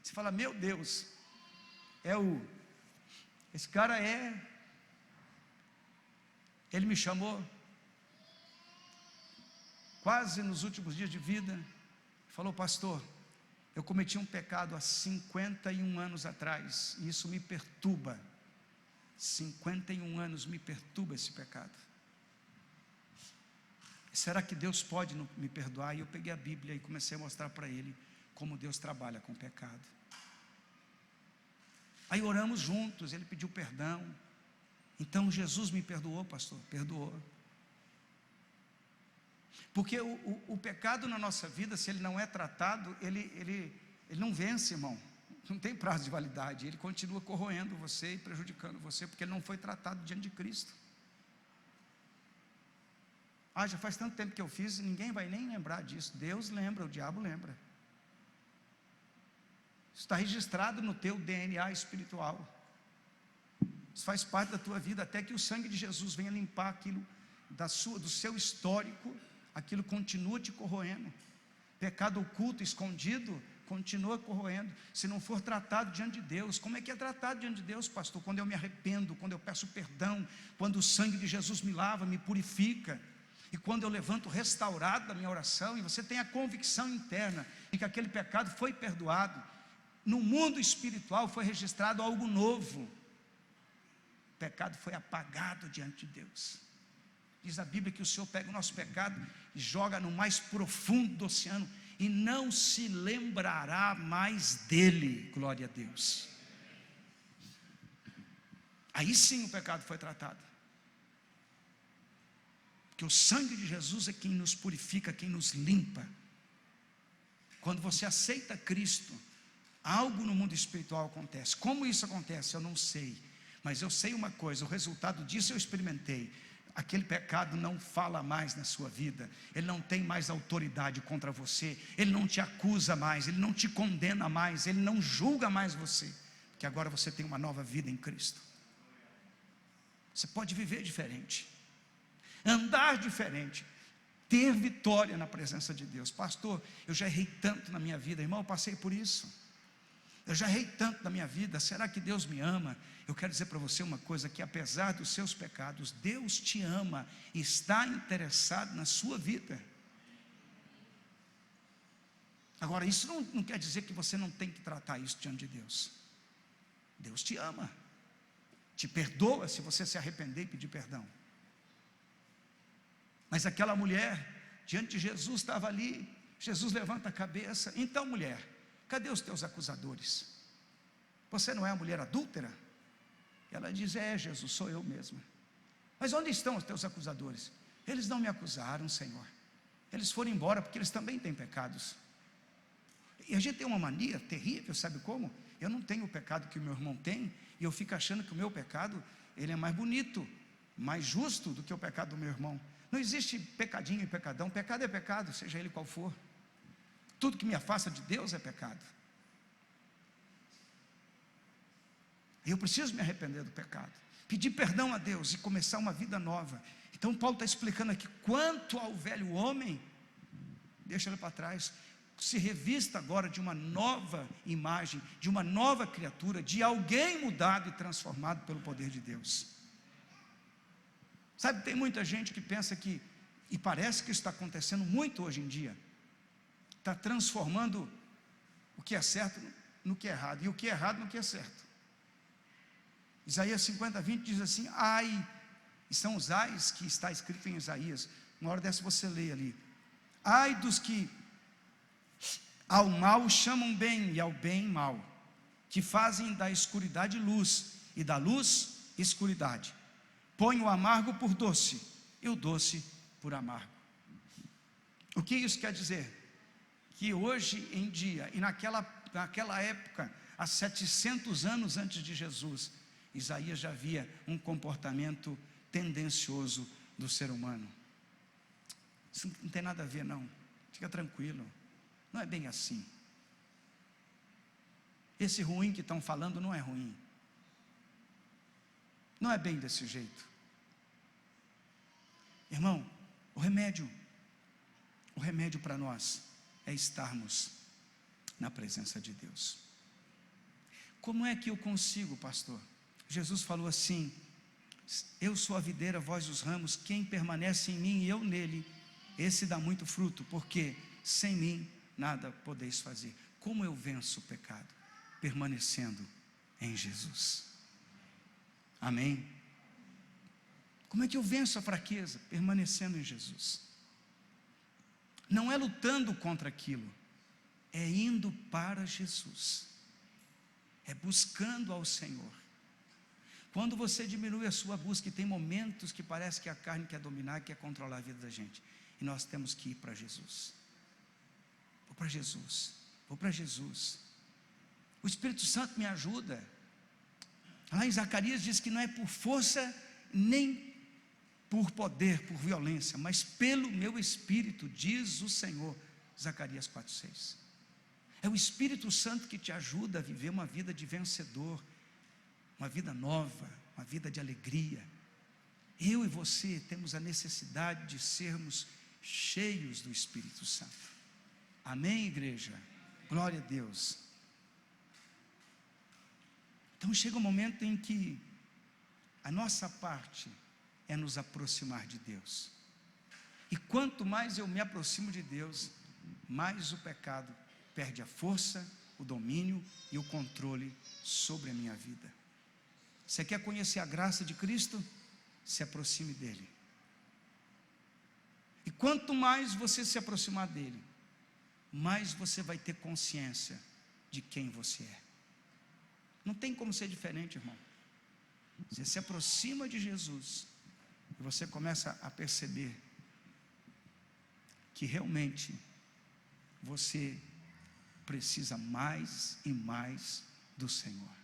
Você fala, meu Deus, esse cara ele me chamou, quase nos últimos dias de vida, falou, pastor, eu cometi um pecado há 51 anos atrás, e isso me perturba, 51 anos me perturba esse pecado, será que Deus pode me perdoar? E eu peguei a Bíblia e comecei a mostrar para ele, como Deus trabalha com o pecado. Aí oramos juntos, ele pediu perdão, então Jesus me perdoou, pastor, perdoou, porque o pecado na nossa vida, se ele não é tratado, ele não vence, irmão, não tem prazo de validade, ele continua corroendo você e prejudicando você, porque ele não foi tratado diante de Cristo. Já faz tanto tempo que eu fiz, ninguém vai nem lembrar disso. Deus lembra, o diabo lembra. Isso está registrado no teu DNA espiritual, isso faz parte da tua vida, até que o sangue de Jesus venha limpar aquilo do seu histórico, aquilo continua te corroendo. Pecado oculto, escondido, continua corroendo, se não for tratado diante de Deus. Como é que é tratado diante de Deus, pastor? Quando eu me arrependo, quando eu peço perdão, quando o sangue de Jesus me lava, me purifica, e quando eu levanto restaurado da minha oração, e você tem a convicção interna de que aquele pecado foi perdoado, no mundo espiritual foi registrado algo novo, o pecado foi apagado diante de Deus. Diz a Bíblia que o Senhor pega o nosso pecado e joga no mais profundo do oceano, e não se lembrará mais dele. Glória a Deus. Aí sim o pecado foi tratado, porque o sangue de Jesus é quem nos purifica, quem nos limpa. Quando você aceita Cristo, algo no mundo espiritual acontece. Como isso acontece? Eu não sei, mas eu sei uma coisa, o resultado disso eu experimentei. Aquele pecado não fala mais na sua vida, ele não tem mais autoridade contra você, ele não te acusa mais, ele não te condena mais, ele não julga mais você, porque agora você tem uma nova vida em Cristo. Você pode viver diferente, andar diferente, ter vitória na presença de Deus. Pastor, eu já errei tanto na minha vida, irmão, eu passei por isso. Eu já errei tanto na minha vida, será que Deus me ama? Eu quero dizer para você uma coisa, que apesar dos seus pecados, Deus te ama, está interessado na sua vida. Agora, isso não quer dizer que você não tem que tratar isso diante de Deus. Deus te ama, te perdoa se você se arrepender e pedir perdão. Mas aquela mulher, diante de Jesus, estava ali, Jesus levanta a cabeça, então mulher, cadê os teus acusadores? Você não é a mulher adúltera? Ela diz, Jesus, sou eu mesma. Mas onde estão os teus acusadores? Eles não me acusaram, Senhor, eles foram embora, porque eles também têm pecados. E a gente tem uma mania terrível, sabe como? Eu não tenho o pecado que o meu irmão tem, e eu fico achando que o meu pecado, ele é mais bonito, mais justo do que o pecado do meu irmão. Não existe pecadinho e pecadão, pecado é pecado, seja ele qual for. Tudo que me afasta de Deus é pecado. Eu preciso me arrepender do pecado, pedir perdão a Deus e começar uma vida nova. Então Paulo está explicando aqui, quanto ao velho homem, deixa ele para trás, se revista agora de uma nova imagem, de uma nova criatura, de alguém mudado e transformado pelo poder de Deus. Sabe, tem muita gente que pensa que, e parece que isso está acontecendo muito hoje em dia, está transformando o que é certo no que é errado, e o que é errado no que é certo. Isaías 50:20 diz assim, ai, e são os ais que está escrito em Isaías, uma hora dessa você lê ali, ai dos que ao mal chamam bem, e ao bem mal, que fazem da escuridade luz, e da luz escuridade, põe o amargo por doce, e o doce por amargo. O que isso quer dizer? Que hoje em dia, e naquela época, há 700 anos antes de Jesus, Isaías já via um comportamento tendencioso do ser humano. Isso não tem nada a ver, não. Fica tranquilo. Não é bem assim. Esse ruim que estão falando não é ruim. Não é bem desse jeito. Irmão, o remédio para nós é estarmos na presença de Deus. Como é que eu consigo, pastor? Jesus falou assim: eu sou a videira, vós os ramos, quem permanece em mim e eu nele, esse dá muito fruto, porque sem mim nada podeis fazer. Como eu venço o pecado? Permanecendo em Jesus. Amém? Como é que eu venço a fraqueza? Permanecendo em Jesus. Não é lutando contra aquilo, é indo para Jesus, é buscando ao Senhor. Quando você diminui a sua busca, e tem momentos que parece que a carne quer dominar, quer controlar a vida da gente, e nós temos que ir para Jesus. Vou para Jesus, vou para Jesus. O Espírito Santo me ajuda. Lá em Zacarias diz que não é por força, nem por poder, por violência, mas pelo meu Espírito, diz o Senhor. Zacarias 4:6. É o Espírito Santo que te ajuda a viver uma vida de vencedor, uma vida nova, uma vida de alegria. Eu e você temos a necessidade de sermos cheios do Espírito Santo. Amém, igreja? Glória a Deus. Então chega um momento em que a nossa parte é nos aproximar de Deus. E quanto mais eu me aproximo de Deus, mais o pecado perde a força, o domínio e o controle sobre a minha vida. Você quer conhecer a graça de Cristo? Se aproxime dele. E quanto mais você se aproximar dele, mais você vai ter consciência de quem você é. Não tem como ser diferente, irmão. Você se aproxima de Jesus e você começa a perceber que realmente você precisa mais e mais do Senhor.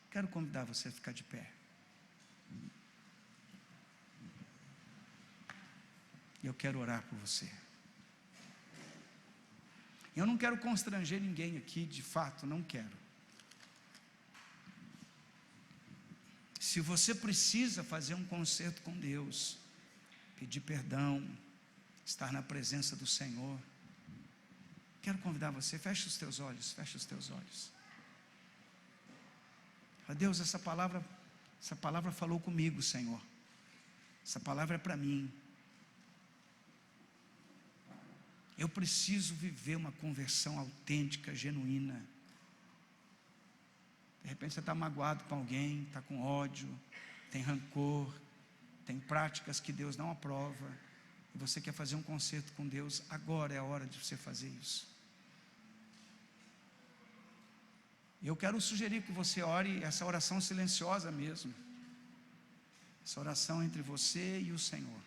Quero convidar você a ficar de pé. Eu quero orar por você. Eu não quero constranger ninguém aqui, de fato, não quero. Se você precisa fazer um concerto com Deus, pedir perdão, estar na presença do Senhor, quero convidar você, feche os teus olhos, feche os teus olhos. Deus, essa palavra falou comigo, Senhor. Essa palavra é para mim. Eu preciso viver uma conversão autêntica, genuína. De repente você está magoado com alguém, está com ódio, tem rancor, tem práticas que Deus não aprova, e você quer fazer um concerto com Deus. Agora é a hora de você fazer isso. Eu quero sugerir que você ore essa oração silenciosa mesmo, essa oração entre você e o Senhor.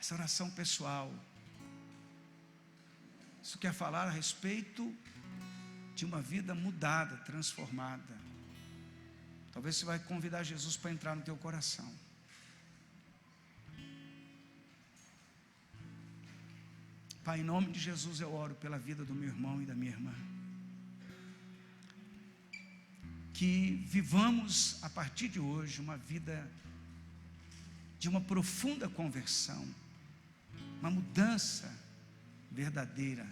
Essa oração pessoal. Isso quer falar a respeito de uma vida mudada, transformada. Talvez você vai convidar Jesus para entrar no teu coração. Pai, em nome de Jesus eu oro pela vida do meu irmão e da minha irmã. Que vivamos a partir de hoje uma vida de uma profunda conversão, uma mudança verdadeira.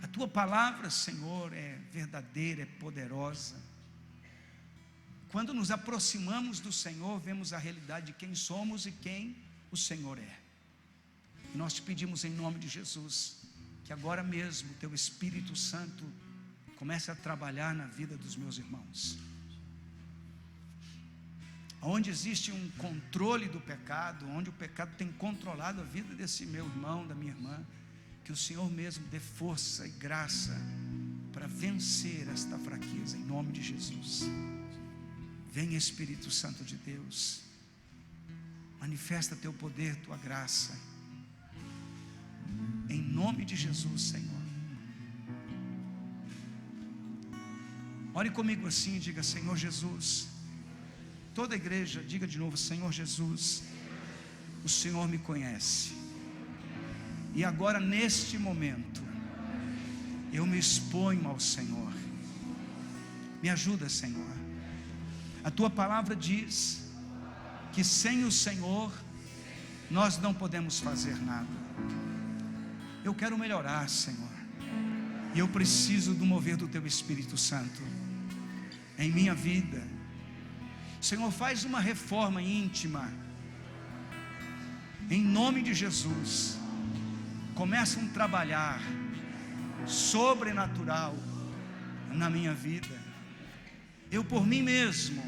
A tua palavra, Senhor, é verdadeira, é poderosa. Quando nos aproximamos do Senhor, vemos a realidade de quem somos e quem o Senhor é. E nós te pedimos em nome de Jesus, que agora mesmo teu Espírito Santo comece a trabalhar na vida dos meus irmãos. Onde existe um controle do pecado, onde o pecado tem controlado a vida desse meu irmão, da minha irmã, que o Senhor mesmo dê força e graça para vencer esta fraqueza, em nome de Jesus. Vem, Espírito Santo de Deus, manifesta teu poder, tua graça, em nome de Jesus, Senhor. Ore comigo assim, diga: Senhor Jesus. Toda a igreja, diga de novo: Senhor Jesus, o Senhor me conhece, e agora neste momento eu me exponho ao Senhor. Me ajuda, Senhor. A tua palavra diz que sem o Senhor nós não podemos fazer nada. Eu quero melhorar, Senhor, e eu preciso do mover do teu Espírito Santo em minha vida. Senhor, faz uma reforma íntima, em nome de Jesus. Começa um trabalhar sobrenatural na minha vida. Eu por mim mesmo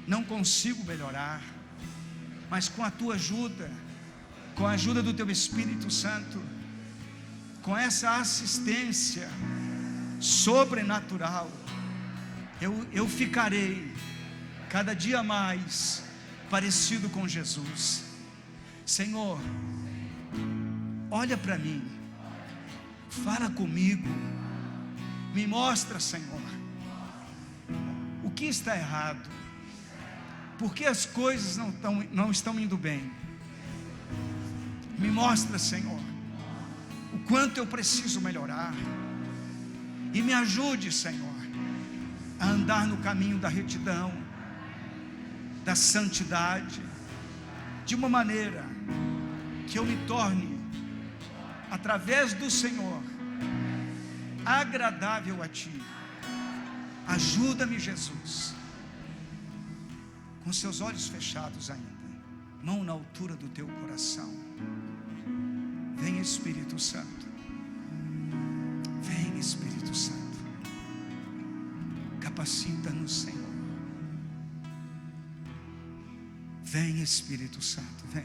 não consigo melhorar, mas com a tua ajuda, com a ajuda do teu Espírito Santo, com essa assistência sobrenatural, eu ficarei cada dia mais parecido com Jesus. Senhor, olha para mim, fala comigo, me mostra, Senhor, o que está errado, porque as coisas não estão indo bem. Me mostra, Senhor, o quanto eu preciso melhorar, e me ajude, Senhor, a andar no caminho da retidão, da santidade, de uma maneira que eu me torne, através do Senhor, agradável a Ti. Ajuda-me, Jesus, com seus olhos fechados ainda, mão na altura do teu coração. Vem, Espírito Santo, vem, Espírito Santo, capacita-nos, Senhor. Vem, Espírito Santo, vem.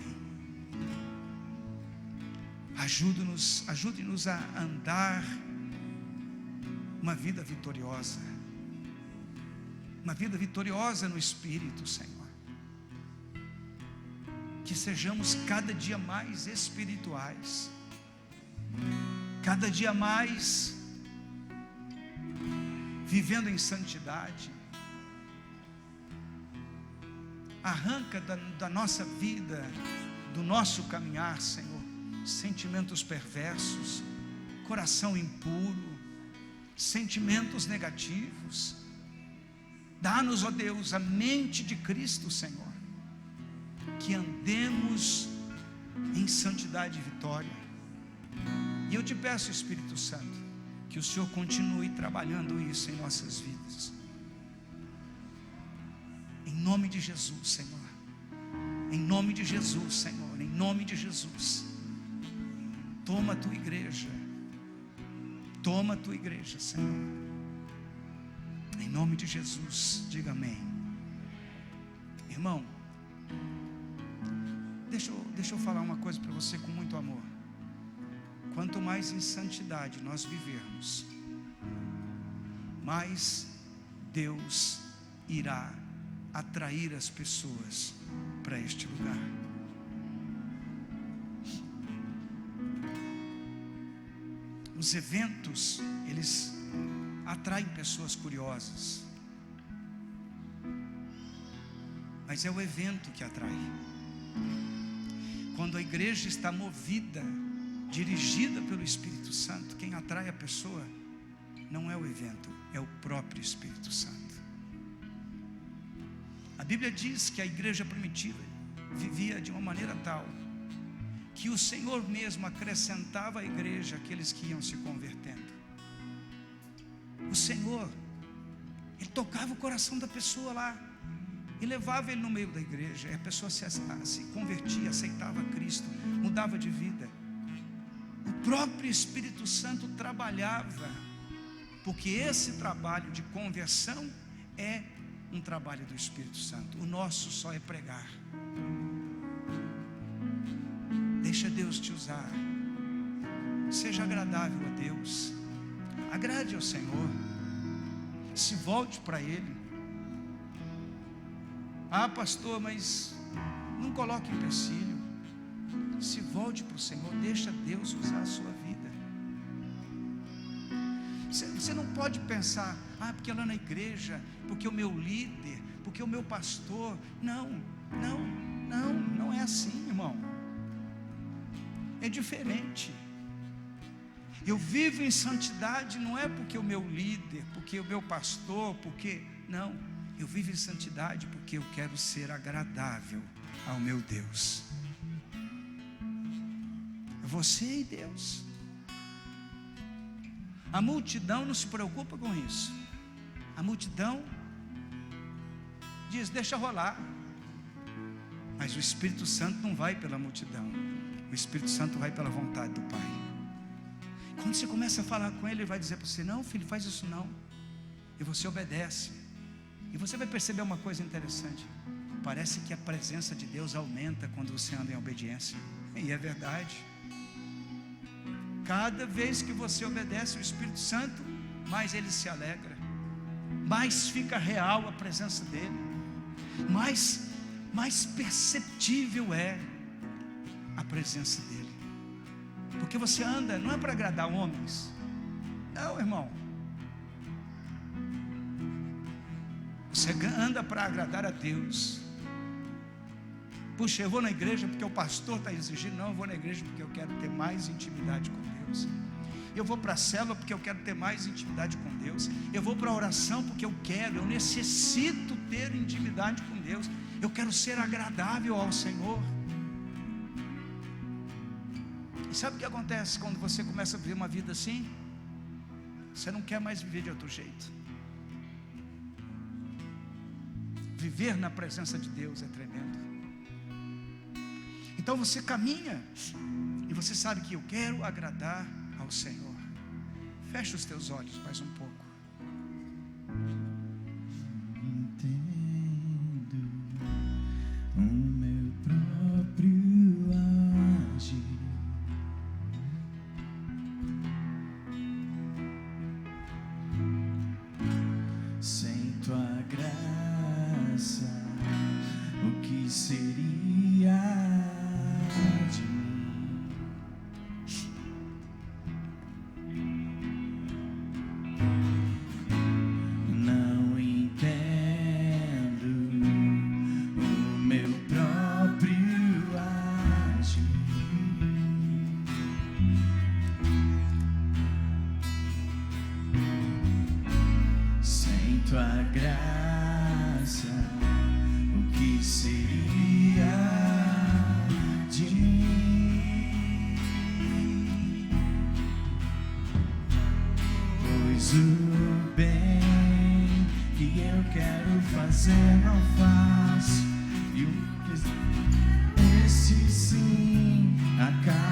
Ajude-nos a andar uma vida vitoriosa, uma vida vitoriosa no Espírito, Senhor. Que sejamos cada dia mais espirituais, cada dia mais vivendo em santidade. Arranca da nossa vida, do nosso caminhar, Senhor, sentimentos perversos, coração impuro, sentimentos negativos. Dá-nos, ó Deus, a mente de Cristo, Senhor, que andemos em santidade e vitória. E eu te peço, Espírito Santo, que o Senhor continue trabalhando isso em nossas vidas. Em nome de Jesus, Senhor. Em nome de Jesus, Senhor. Em nome de Jesus. Toma a tua igreja. Toma a tua igreja, Senhor. Em nome de Jesus. Diga amém. Irmão, deixa eu falar uma coisa para você com muito amor. Quanto mais em santidade nós vivermos, mais Deus irá atrair as pessoas para este lugar. Os eventos, eles atraem pessoas curiosas, mas é o evento que atrai. Quando a igreja está movida, dirigida pelo Espírito Santo, quem atrai a pessoa não é o evento, é o próprio Espírito Santo. A Bíblia diz que a igreja primitiva vivia de uma maneira tal que o Senhor mesmo acrescentava à igreja aqueles que iam se convertendo. O Senhor, Ele tocava o coração da pessoa lá e levava ele no meio da igreja, e a pessoa se convertia, aceitava Cristo, mudava de vida. O próprio Espírito Santo trabalhava, porque esse trabalho de conversão é um trabalho do Espírito Santo. O nosso só é pregar. Deixa Deus te usar. Seja agradável a Deus. Agrade ao Senhor. Se volte para Ele. Ah, pastor, mas não coloque empecilho. Se volte para o Senhor, deixa Deus usar a sua vida. Você não pode pensar, porque lá na igreja, porque o meu líder, porque o meu pastor. Não é assim, irmão. É diferente. Eu vivo em santidade não é porque o meu líder, porque o meu pastor, porque... Não, eu vivo em santidade porque eu quero ser agradável ao meu Deus. Você e Deus. A multidão não se preocupa com isso. A multidão diz, deixa rolar. Mas o Espírito Santo não vai pela multidão. O Espírito Santo vai pela vontade do Pai. Quando você começa a falar com Ele, Ele vai dizer para você, não filho, faz isso não. E você obedece. E você vai perceber uma coisa interessante. Parece que a presença de Deus aumenta quando você anda em obediência. E é verdade. Cada vez que você obedece o Espírito Santo, mais Ele se alegra, mais fica real a presença dEle, mais perceptível é a presença dEle. Porque você anda, não é para agradar homens. Não, irmão. Você anda para agradar a Deus. Puxa, eu vou na igreja porque o pastor está exigindo. Não, eu vou na igreja porque eu quero ter mais intimidade com Deus. Eu vou para a célula porque eu quero ter mais intimidade com Deus. Eu vou para a oração porque eu necessito ter intimidade com Deus. Eu quero ser agradável ao Senhor. E sabe o que acontece quando você começa a viver uma vida assim? Você não quer mais viver de outro jeito. Viver na presença de Deus é tremendo. Então você caminha e você sabe que eu quero agradar ao Senhor. Fecha os teus olhos mais um pouco. Entendo o meu próprio agir. Sem tua graça, o que seria de mim? Não entendo o meu próprio agir. Sem tua graça, o que seria de mim? Pois o bem que eu quero fazer não faço, e o que esse sim acaba